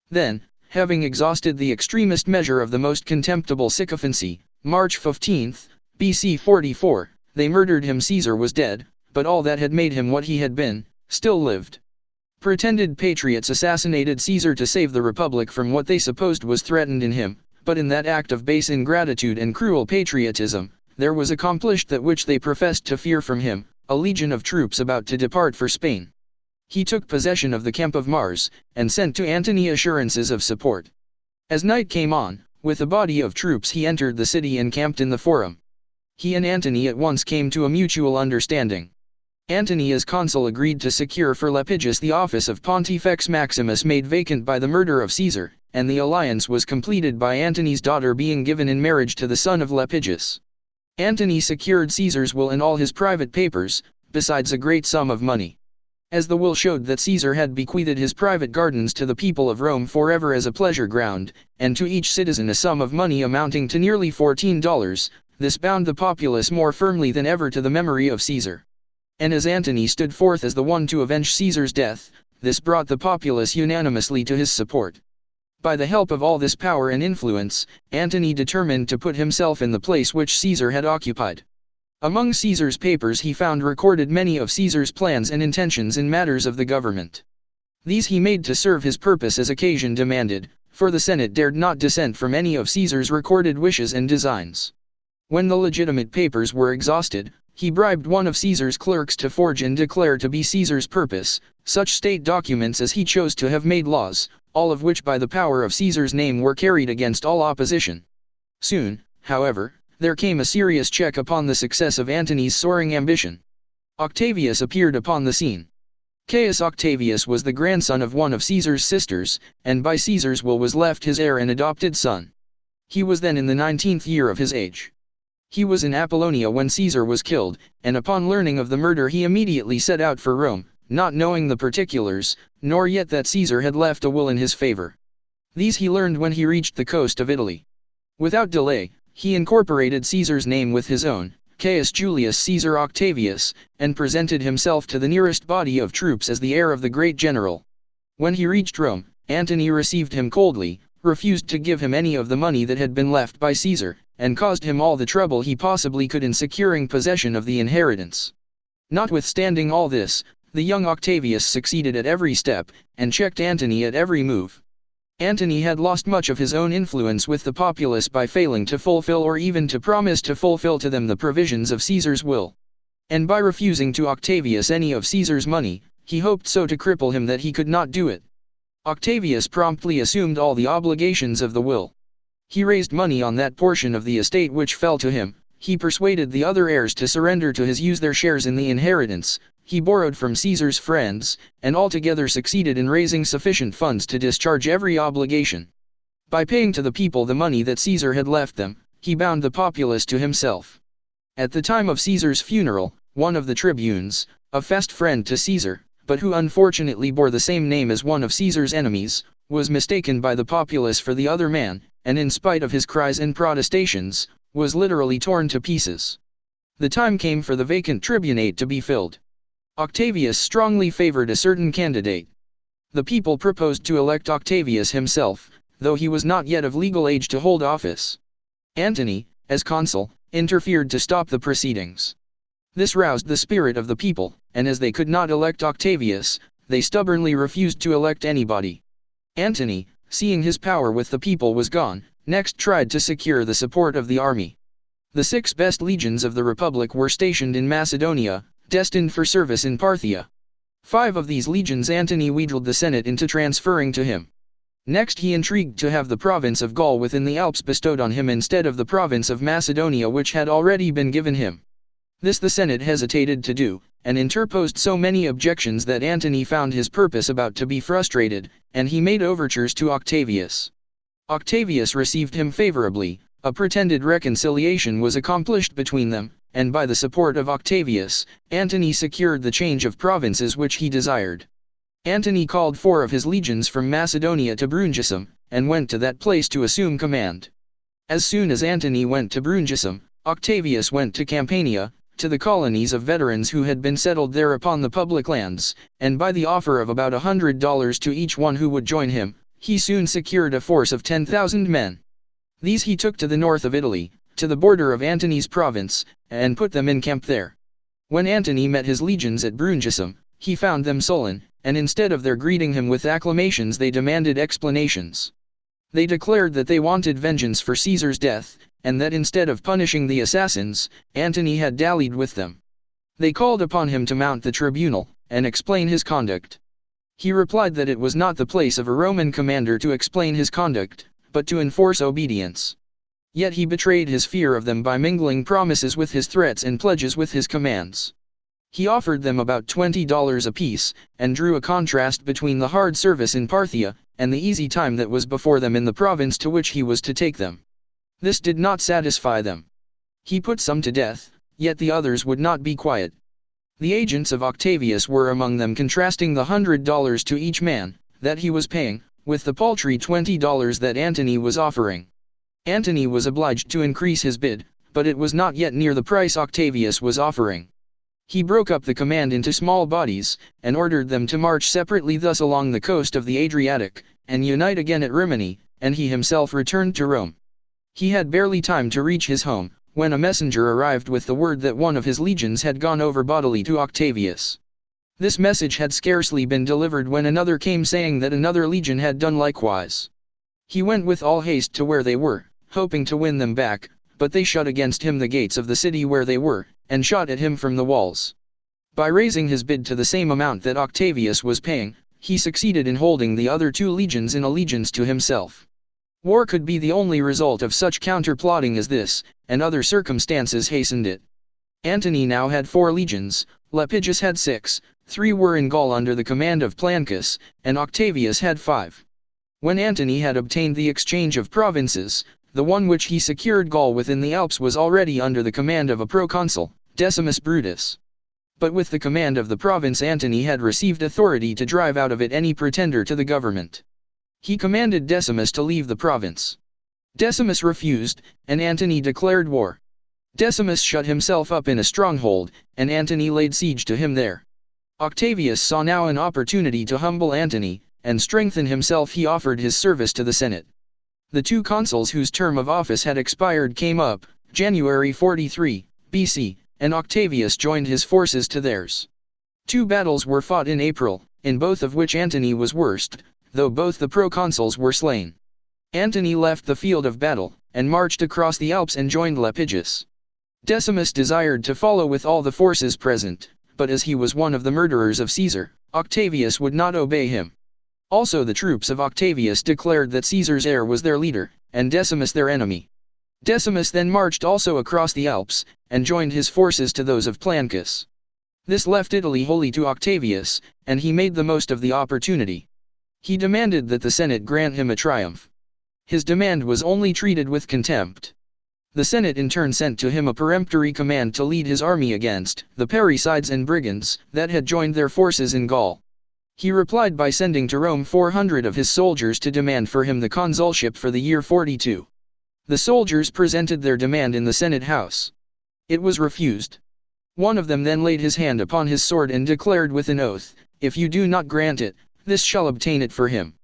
Speaker 1: Then, having exhausted the extremest measure of the most contemptible sycophancy, March 15, BC 44, they murdered him. Caesar was dead, but all that had made him what he had been, still lived. Pretended patriots assassinated Caesar to save the Republic from what they supposed was threatened in him, but in that act of base ingratitude and cruel patriotism, there was accomplished that which they professed to fear from him, a legion of troops about to depart for Spain. He took possession of the camp of Mars, and sent to Antony assurances of support. As night came on, with a body of troops he entered the city and camped in the Forum. He and Antony at once came to a mutual understanding. Antony as consul agreed to secure for Lepidus the office of Pontifex Maximus made vacant by the murder of Caesar, and the alliance was completed by Antony's daughter being given in marriage to the son of Lepidus. Antony secured Caesar's will and all his private papers, besides a great sum of money. As the will showed that Caesar had bequeathed his private gardens to the people of Rome forever as a pleasure ground, and to each citizen a sum of money amounting to nearly $14, this bound the populace more firmly than ever to the memory of Caesar. And as Antony stood forth as the one to avenge Caesar's death, this brought the populace unanimously to his support. By the help of all this power and influence, Antony determined to put himself in the place which Caesar had occupied. Among Caesar's papers he found recorded many of Caesar's plans and intentions in matters of the government. These he made to serve his purpose as occasion demanded, for the Senate dared not dissent from any of Caesar's recorded wishes and designs. When the legitimate papers were exhausted, he bribed one of Caesar's clerks to forge and declare to be Caesar's purpose, such state documents as he chose to have made laws, all of which by the power of Caesar's name were carried against all opposition. Soon, however, there came a serious check upon the success of Antony's soaring ambition. Octavius appeared upon the scene. Caius Octavius was the grandson of one of Caesar's sisters, and by Caesar's will was left his heir and adopted son. He was then in the 19th year of his age. He was in Apollonia when Caesar was killed, and upon learning of the murder he immediately set out for Rome, not knowing the particulars, nor yet that Caesar had left a will in his favor. These he learned when he reached the coast of Italy. Without delay, he incorporated Caesar's name with his own, Caius Julius Caesar Octavius, and presented himself to the nearest body of troops as the heir of the great general. When he reached Rome, Antony received him coldly, refused to give him any of the money that had been left by Caesar, and caused him all the trouble he possibly could in securing possession of the inheritance. Notwithstanding all this, the young Octavius succeeded at every step, and checked Antony at every move. Antony had lost much of his own influence with the populace by failing to fulfill or even to promise to fulfill to them the provisions of Caesar's will. And by refusing to Octavius any of Caesar's money, he hoped so to cripple him that he could not do it. Octavius promptly assumed all the obligations of the will. He raised money on that portion of the estate which fell to him, he persuaded the other heirs to surrender to his use their shares in the inheritance, he borrowed from Caesar's friends, and altogether succeeded in raising sufficient funds to discharge every obligation. By paying to the people the money that Caesar had left them, he bound the populace to himself. At the time of Caesar's funeral, one of the tribunes, a fast friend to Caesar, but who unfortunately bore the same name as one of Caesar's enemies, was mistaken by the populace for the other man, and in spite of his cries and protestations, was literally torn to pieces. The time came for the vacant tribunate to be filled. Octavius strongly favored a certain candidate. The people proposed to elect Octavius himself, though he was not yet of legal age to hold office. Antony, as consul, interfered to stop the proceedings. This roused the spirit of the people, and as they could not elect Octavius, they stubbornly refused to elect anybody. Antony, seeing his power with the people was gone, next tried to secure the support of the army. The 6 best legions of the Republic were stationed in Macedonia, destined for service in Parthia. 5 of these legions Antony wheedled the Senate into transferring to him. Next he intrigued to have the province of Gaul within the Alps bestowed on him instead of the province of Macedonia which had already been given him. This the Senate hesitated to do, and interposed so many objections that Antony found his purpose about to be frustrated, and he made overtures to Octavius. Octavius received him favorably, a pretended reconciliation was accomplished between them, and by the support of Octavius, Antony secured the change of provinces which he desired. Antony called 4 of his legions from Macedonia to Brundusium, and went to that place to assume command. As soon as Antony went to Brundusium, Octavius went to Campania, to the colonies of veterans who had been settled there upon the public lands, and by the offer of about $100 to each one who would join him, he soon secured a force of 10,000 men. These he took to the north of Italy, to the border of Antony's province, and put them in camp there. When Antony met his legions at Brundusium, he found them sullen, and instead of their greeting him with acclamations they demanded explanations. They declared that they wanted vengeance for Caesar's death, and that instead of punishing the assassins, Antony had dallied with them. They called upon him to mount the tribunal, and explain his conduct. He replied that it was not the place of a Roman commander to explain his conduct, but to enforce obedience. Yet he betrayed his fear of them by mingling promises with his threats and pledges with his commands. He offered them about $20 apiece, and drew a contrast between the hard service in Parthia, and the easy time that was before them in the province to which he was to take them. This did not satisfy them. He put some to death, yet the others would not be quiet. The agents of Octavius were among them, contrasting the $100 to each man that he was paying, with the paltry $20 that Antony was offering. Antony was obliged to increase his bid, but it was not yet near the price Octavius was offering. He broke up the command into small bodies, and ordered them to march separately thus along the coast of the Adriatic, and unite again at Rimini, and he himself returned to Rome. He had barely time to reach his home, when a messenger arrived with the word that one of his legions had gone over bodily to Octavius. This message had scarcely been delivered when another came saying that another legion had done likewise. He went with all haste to where they were, hoping to win them back, but they shut against him the gates of the city where they were, and shot at him from the walls. By raising his bid to the same amount that Octavius was paying, he succeeded in holding the other 2 legions in allegiance to himself. War could be the only result of such counter-plotting as this, and other circumstances hastened it. Antony now had 4 legions, Lepidus had 6, 3 were in Gaul under the command of Plancus, and Octavius had 5. When Antony had obtained the exchange of provinces, the one which he secured Gaul within the Alps was already under the command of a proconsul, Decimus Brutus. But with the command of the province Antony had received authority to drive out of it any pretender to the government. He commanded Decimus to leave the province. Decimus refused, and Antony declared war. Decimus shut himself up in a stronghold, and Antony laid siege to him there. Octavius saw now an opportunity to humble Antony, and strengthen himself. He offered his service to the Senate. The 2 consuls whose term of office had expired came up, January 43, BC, and Octavius joined his forces to theirs. 2 battles were fought in April, in both of which Antony was worst, though both the proconsuls were slain. Antony left the field of battle, and marched across the Alps and joined Lepidus. Decimus desired to follow with all the forces present, but as he was one of the murderers of Caesar, Octavius would not obey him. Also the troops of Octavius declared that Caesar's heir was their leader, and Decimus their enemy. Decimus then marched also across the Alps, and joined his forces to those of Plancus. This left Italy wholly to Octavius, and he made the most of the opportunity. He demanded that the Senate grant him a triumph. His demand was only treated with contempt. The Senate in turn sent to him a peremptory command to lead his army against the parricides and brigands that had joined their forces in Gaul. He replied by sending to Rome 400 of his soldiers to demand for him the consulship for the year 42. The soldiers presented their demand in the Senate house. It was refused. One of them then laid his hand upon his sword and declared with an oath, "If you do not grant it, this shall obtain it for him."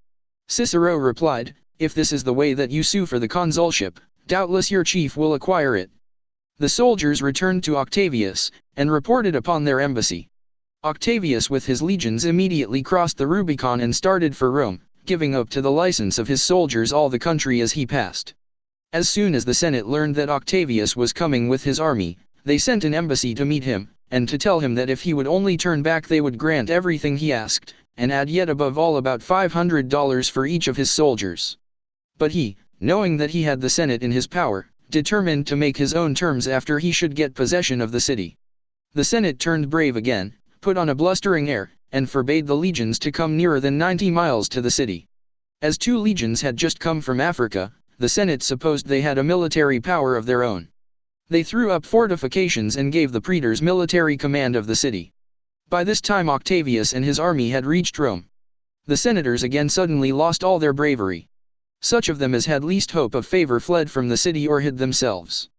Speaker 1: Cicero replied, "If this is the way that you sue for the consulship, doubtless your chief will acquire it." The soldiers returned to Octavius, and reported upon their embassy. Octavius with his legions immediately crossed the Rubicon and started for Rome, giving up to the license of his soldiers all the country as he passed. As soon as the Senate learned that Octavius was coming with his army, they sent an embassy to meet him, and to tell him that if he would only turn back they would grant everything he asked, and add yet above all about $500 for each of his soldiers. But he, knowing that he had the Senate in his power, determined to make his own terms after he should get possession of the city. The Senate turned brave again, put on a blustering air, and forbade the legions to come nearer than 90 miles to the city. As 2 legions had just come from Africa, the Senate supposed they had a military power of their own. They threw up fortifications and gave the praetors military command of the city. By this time Octavius and his army had reached Rome. The senators again suddenly lost all their bravery. Such of them as had least hope of favor fled from the city or hid themselves.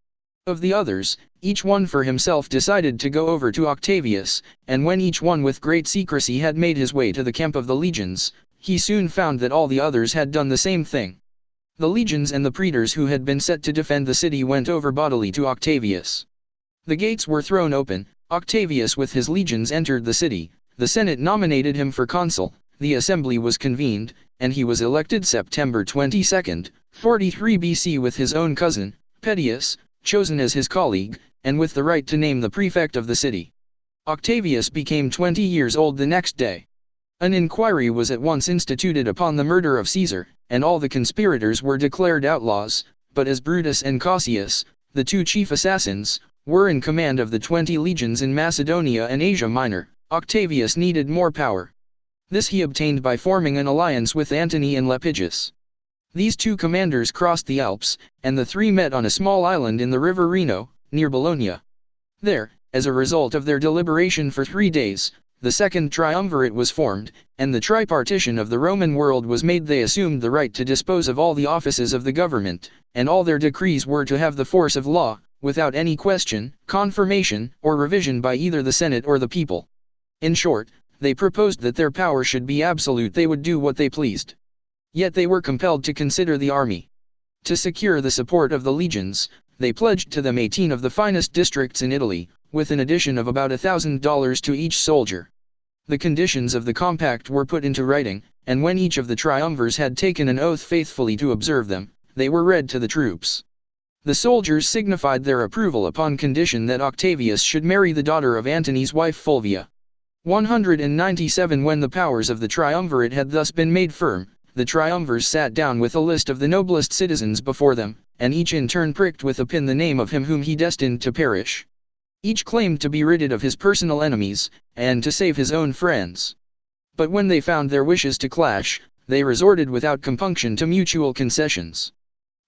Speaker 1: Of the others, each one for himself decided to go over to Octavius, and when each one with great secrecy had made his way to the camp of the legions, he soon found that all the others had done the same thing. The legions and the praetors who had been set to defend the city went over bodily to Octavius. The gates were thrown open, Octavius with his legions entered the city, the Senate nominated him for consul, the assembly was convened, and he was elected September 22, 43 BC with his own cousin, Pedius, chosen as his colleague, and with the right to name the prefect of the city. Octavius became 20 years old the next day. An inquiry was at once instituted upon the murder of Caesar, and all the conspirators were declared outlaws, but as Brutus and Cassius, the 2 chief assassins, were in command of the 20 legions in Macedonia and Asia Minor, Octavius needed more power. This he obtained by forming an alliance with Antony and Lepidus. These 2 commanders crossed the Alps, and the 3 met on a small island in the river Reno, near Bologna. There, as a result of their deliberation for 3 days, the second triumvirate was formed, and the tripartition of the Roman world was made. They assumed the right to dispose of all the offices of the government, and all their decrees were to have the force of law, without any question, confirmation, or revision by either the Senate or the people. In short, they proposed that their power should be absolute. They would do what they pleased. Yet they were compelled to consider the army. To secure the support of the legions, they pledged to them 18 of the finest districts in Italy, with an addition of about $1,000 to each soldier. The conditions of the compact were put into writing, and when each of the triumvirs had taken an oath faithfully to observe them, they were read to the troops. The soldiers signified their approval upon condition that Octavius should marry the daughter of Antony's wife Fulvia. 197 When the powers of the triumvirate had thus been made firm, the triumvirs sat down with a list of the noblest citizens before them, and each in turn pricked with a pin the name of him whom he destined to perish. Each claimed to be rid of his personal enemies, and to save his own friends. But when they found their wishes to clash, they resorted without compunction to mutual concessions.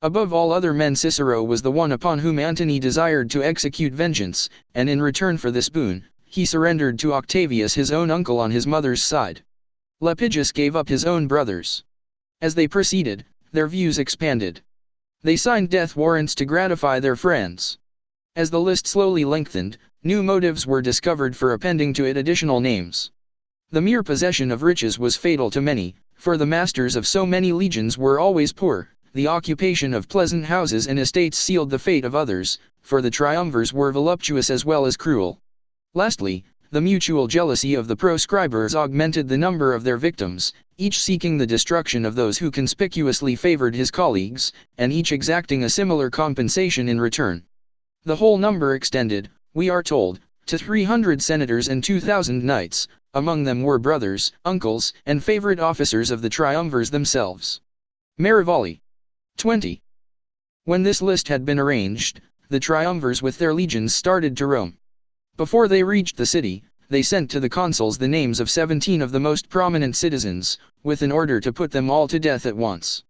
Speaker 1: Above all other men Cicero was the one upon whom Antony desired to execute vengeance, and in return for this boon, he surrendered to Octavius his own uncle on his mother's side. Lepidus gave up his own brothers. As they proceeded, their views expanded. They signed death warrants to gratify their friends. As the list slowly lengthened, new motives were discovered for appending to it additional names. The mere possession of riches was fatal to many, for the masters of so many legions were always poor. The occupation of pleasant houses and estates sealed the fate of others, for the triumvirs were voluptuous as well as cruel. Lastly, the mutual jealousy of the proscribers augmented the number of their victims, each seeking the destruction of those who conspicuously favored his colleagues, and each exacting a similar compensation in return. The whole number extended, we are told, to 300 senators and 2,000 knights. Among them were brothers, uncles, and favorite officers of the triumvirs themselves. Marivali. 20. When this list had been arranged, the triumvirs with their legions started to Rome. Before they reached the city, they sent to the consuls the names of 17 of the most prominent citizens, with an order to put them all to death at once.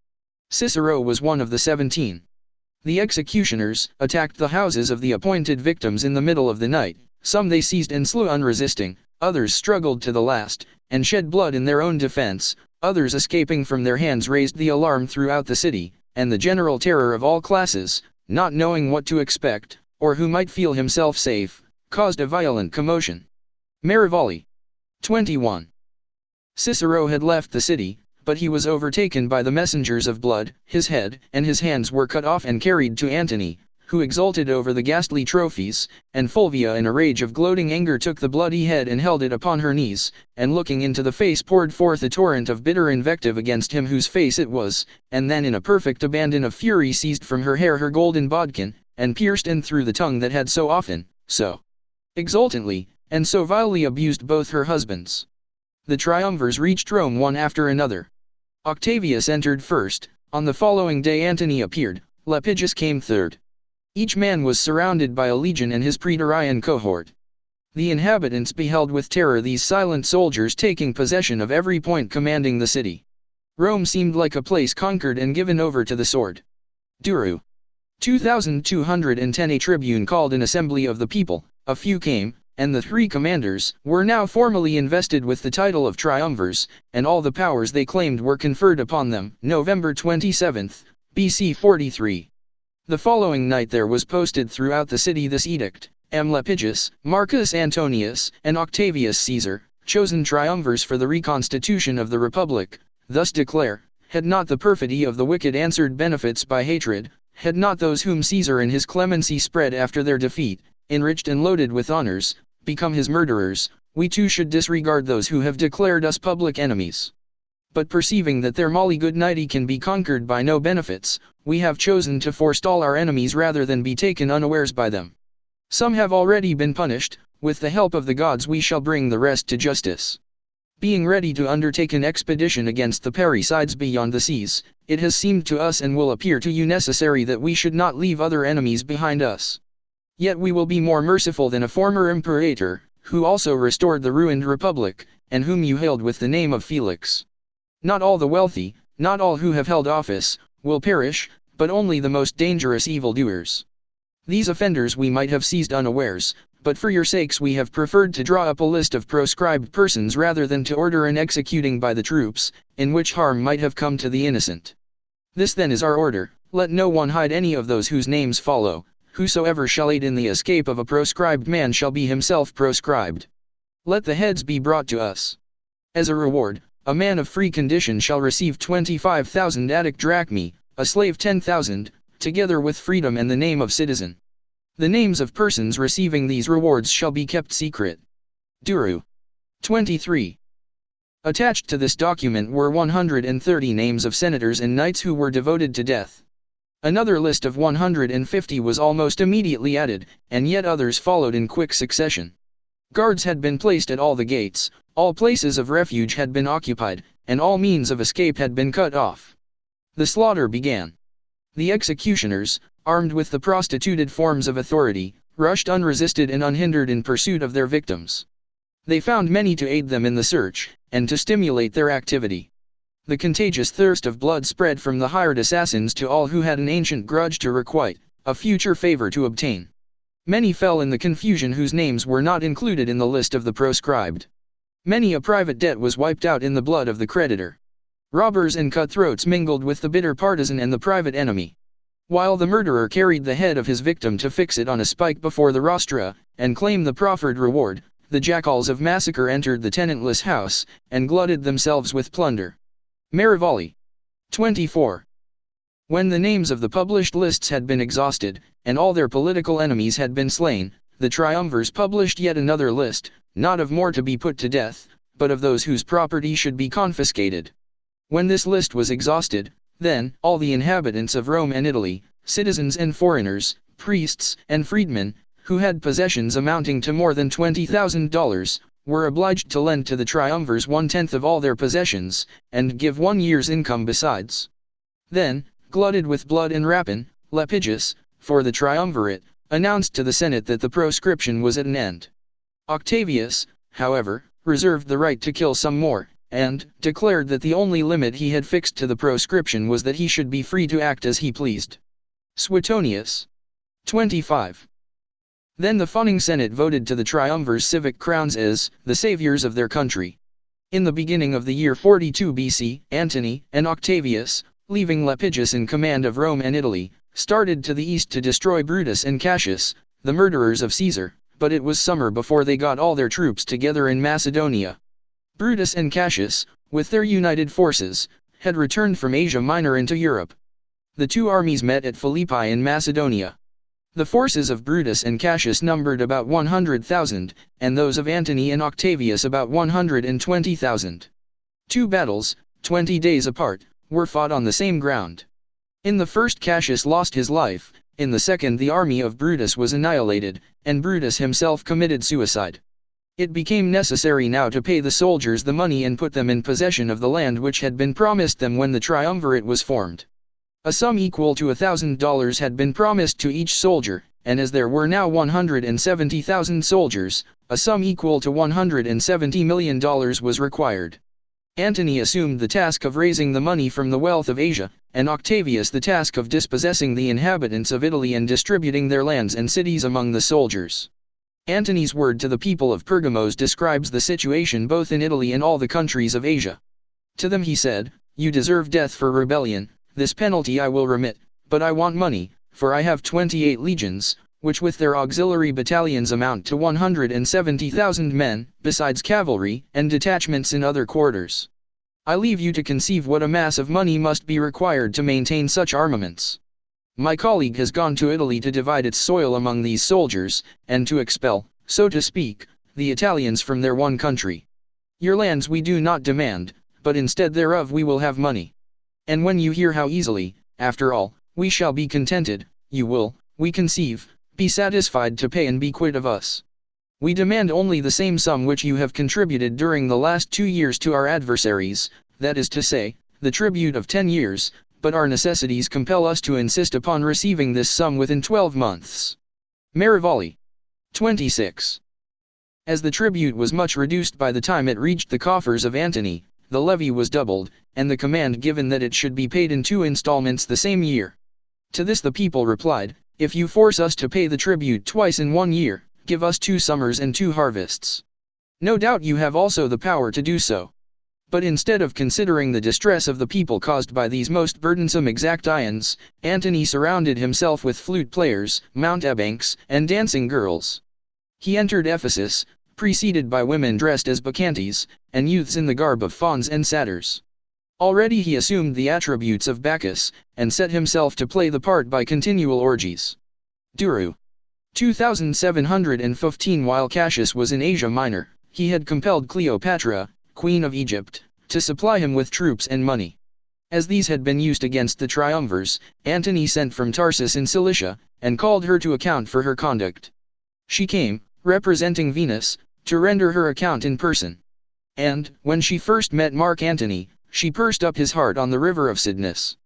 Speaker 1: Cicero was one of the 17. The executioners attacked the houses of the appointed victims in the middle of the night. Some they seized and slew unresisting, others struggled to the last, and shed blood in their own defense, others escaping from their hands raised the alarm throughout the city, and the general terror of all classes, not knowing what to expect, or who might feel himself safe, caused a violent commotion. Marivali. 21. Cicero had left the city, but he was overtaken by the messengers of blood. His head and his hands were cut off and carried to Antony, who exulted over the ghastly trophies, and Fulvia in a rage of gloating anger took the bloody head and held it upon her knees, and looking into the face poured forth a torrent of bitter invective against him whose face it was, and then in a perfect abandon of fury seized from her hair her golden bodkin, and pierced in through the tongue that had so often, so exultantly, and so vilely abused both her husbands. The triumvirs reached Rome one after another. Octavius entered first, on the following day Antony appeared, Lepidus came third. Each man was surrounded by a legion and his praetorian cohort. The inhabitants beheld with terror these silent soldiers taking possession of every point commanding the city. Rome seemed like a place conquered and given over to the sword. Duru. 2210. A tribune called an assembly of the people, a few came, and the three commanders were now formally invested with the title of triumvirs, and all the powers they claimed were conferred upon them. November 27, BC 43. The following night there was posted throughout the city this edict: Lepidus, Marcus Antonius, and Octavius Caesar, chosen triumvirs for the reconstitution of the republic, thus declare, had not the perfidy of the wicked answered benefits by hatred, had not those whom Caesar in his clemency spread after their defeat, enriched and loaded with honors, become his murderers, we too should disregard those who have declared us public enemies. But perceiving that their malignity can be conquered by no benefits, we have chosen to forestall our enemies rather than be taken unawares by them. Some have already been punished, with the help of the gods we shall bring the rest to justice. Being ready to undertake an expedition against the parricides beyond the seas, it has seemed to us and will appear to you necessary that we should not leave other enemies behind us. Yet we will be more merciful than a former imperator, who also restored the ruined republic, and whom you hailed with the name of Felix. Not all the wealthy, not all who have held office, will perish, but only the most dangerous evildoers. These offenders we might have seized unawares, but for your sakes we have preferred to draw up a list of proscribed persons rather than to order an executing by the troops, in which harm might have come to the innocent. This then is our order: let no one hide any of those whose names follow. Whosoever shall aid in the escape of a proscribed man shall be himself proscribed. Let the heads be brought to us. As a reward, a man of free condition shall receive 25,000 Attic drachmae, a slave 10,000, together with freedom and the name of citizen. The names of persons receiving these rewards shall be kept secret. Duru. 23. Attached to this document were 130 names of senators and knights who were devoted to death. Another list of 150 was almost immediately added, and yet others followed in quick succession. Guards had been placed at all the gates, all places of refuge had been occupied, and all means of escape had been cut off. The slaughter began. The executioners, armed with the prostituted forms of authority, rushed unresisted and unhindered in pursuit of their victims. They found many to aid them in the search, and to stimulate their activity. The contagious thirst of blood spread from the hired assassins to all who had an ancient grudge to requite, a future favor to obtain. Many fell in the confusion whose names were not included in the list of the proscribed. Many a private debt was wiped out in the blood of the creditor. Robbers and cutthroats mingled with the bitter partisan and the private enemy. While the murderer carried the head of his victim to fix it on a spike before the rostra, and claim the proffered reward, the jackals of massacre entered the tenantless house, and glutted themselves with plunder. Marivalli. 24. When the names of the published lists had been exhausted, and all their political enemies had been slain, the triumvirs published yet another list, not of more to be put to death, but of those whose property should be confiscated. When this list was exhausted, then all the inhabitants of Rome and Italy, citizens and foreigners, priests and freedmen, who had possessions amounting to more than $20,000, were obliged to lend to the triumvirs 1/10 of all their possessions, and give 1 year's income besides. Then, glutted with blood and rapine, Lepidus, for the triumvirate, announced to the Senate that the proscription was at an end. Octavius, however, reserved the right to kill some more, and declared that the only limit he had fixed to the proscription was that he should be free to act as he pleased. Suetonius. 25. Then the fawning Senate voted to the triumvirs civic crowns as the saviors of their country. In the beginning of the year 42 BC, Antony and Octavius, leaving Lepidus in command of Rome and Italy, started to the east to destroy Brutus and Cassius, the murderers of Caesar, but it was summer before they got all their troops together in Macedonia. Brutus and Cassius, with their united forces, had returned from Asia Minor into Europe. The two armies met at Philippi in Macedonia. The forces of Brutus and Cassius numbered about 100,000, and those of Antony and Octavius about 120,000. 2 battles, 20 days apart, were fought on the same ground. In the first Cassius lost his life, in the second the army of Brutus was annihilated, and Brutus himself committed suicide. It became necessary now to pay the soldiers the money and put them in possession of the land which had been promised them when the triumvirate was formed. A sum equal to $1,000 had been promised to each soldier, and as there were now 170,000 soldiers, a sum equal to $170 million was required. Antony assumed the task of raising the money from the wealth of Asia, and Octavius the task of dispossessing the inhabitants of Italy and distributing their lands and cities among the soldiers. Antony's word to the people of Pergamos describes the situation both in Italy and all the countries of Asia. To them he said, "You deserve death for rebellion, this penalty I will remit, but I want money, for I have 28 legions, which with their auxiliary battalions amount to 170,000 men, besides cavalry and detachments in other quarters. I leave you to conceive what a mass of money must be required to maintain such armaments. My colleague has gone to Italy to divide its soil among these soldiers, and to expel, so to speak, the Italians from their one country. Your lands we do not demand, but instead thereof we will have money. And when you hear how easily, after all, we shall be contented, you will, we conceive, be satisfied to pay and be quit of us. We demand only the same sum which you have contributed during the last 2 years to our adversaries, that is to say, the tribute of 10 years, but our necessities compel us to insist upon receiving this sum within 12 months. Merivale. 26. As the tribute was much reduced by the time it reached the coffers of Antony, the levy was doubled, and the command given that it should be paid in 2 installments the same year. To this the people replied, "If you force us to pay the tribute twice in 1 year, give us 2 summers and 2 harvests. No doubt you have also the power to do so." But instead of considering the distress of the people caused by these most burdensome exactions, Antony surrounded himself with flute players, mountebanks, and dancing girls. He entered Ephesus, preceded by women dressed as bacchantes, and youths in the garb of fauns and satyrs. Already he assumed the attributes of Bacchus, and set himself to play the part by continual orgies. Duru. 2715. While Cassius was in Asia Minor, he had compelled Cleopatra, Queen of Egypt, to supply him with troops and money. As these had been used against the Triumvirs, Antony sent from Tarsus in Cilicia, and called her to account for her conduct. She came, representing Venus, to render her account in person. And, when she first met Mark Antony, she pursed up his heart on the river of Cydnus.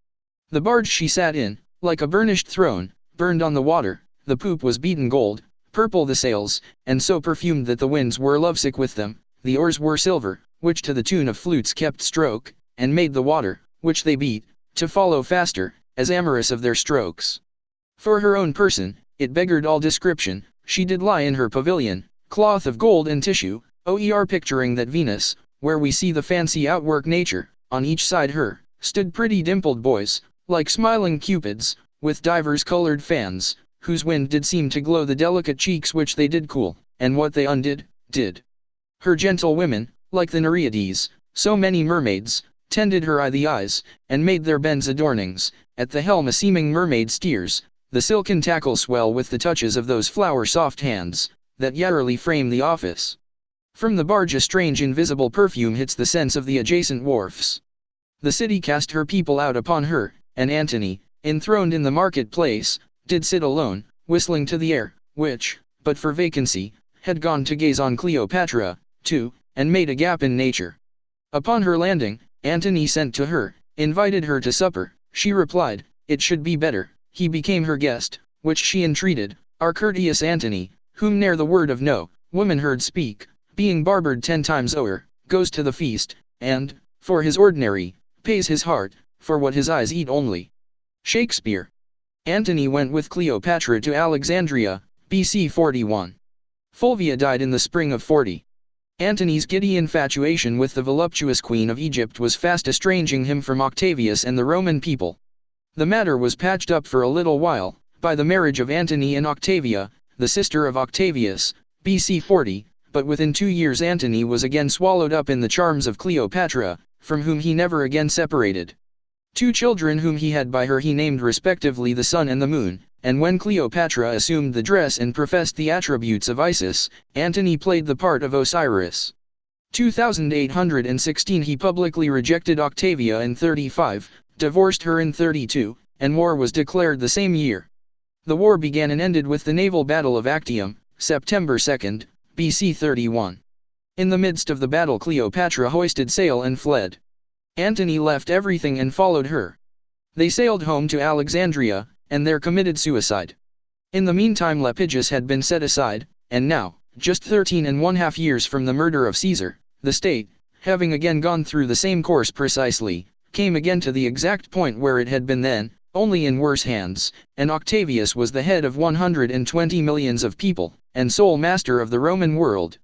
Speaker 1: The barge she sat in, like a burnished throne, burned on the water, the poop was beaten gold, purple the sails, and so perfumed that the winds were lovesick with them, the oars were silver, which to the tune of flutes kept stroke, and made the water, which they beat, to follow faster, as amorous of their strokes. For her own person, it beggared all description, she did lie in her pavilion, cloth of gold and tissue, picturing that Venus, where we see the fancy outwork nature, on each side her, stood pretty dimpled boys, like smiling cupids, with divers colored fans, whose wind did seem to glow the delicate cheeks which they did cool, and what they undid, did. Her gentle women, like the Nereides, so many mermaids, tended her the eyes, and made their bends adornings, at the helm a seeming mermaid steers, the silken tackle swell with the touches of those flower-soft hands, that yearly frame the office. From the barge a strange invisible perfume hits the sense of the adjacent wharfs. The city cast her people out upon her, and Antony, enthroned in the market-place, did sit alone, whistling to the air, which, but for vacancy, had gone to gaze on Cleopatra, too, and made a gap in nature. Upon her landing, Antony sent to her, invited her to supper. She replied, it should be better. He became her guest, which she entreated. Our courteous Antony, whom ne'er the word of no woman heard speak, being barbered 10 times o'er, goes to the feast, and, for his ordinary, pays his heart, for what his eyes eat only. Shakespeare. Antony went with Cleopatra to Alexandria, BC 41. Fulvia died in the spring of 40. Antony's giddy infatuation with the voluptuous Queen of Egypt was fast estranging him from Octavius and the Roman people. The matter was patched up for a little while, by the marriage of Antony and Octavia, the sister of Octavius, BC 40, but within 2 years Antony was again swallowed up in the charms of Cleopatra, from whom he never again separated. 2 children whom he had by her he named respectively the sun and the moon, and when Cleopatra assumed the dress and professed the attributes of Isis, Antony played the part of Osiris. 2816 He publicly rejected Octavia in 35, divorced her in 32, and war was declared the same year. The war began and ended with the naval battle of Actium, September 2, BC 31. In the midst of the battle Cleopatra hoisted sail and fled. Antony left everything and followed her. They sailed home to Alexandria, and there committed suicide. In the meantime Lepidus had been set aside, and now, just 13½ years from the murder of Caesar, the state, having again gone through the same course precisely, came again to the exact point where it had been then, only in worse hands, and Octavius was the head of 120 millions of people, and sole master of the Roman world.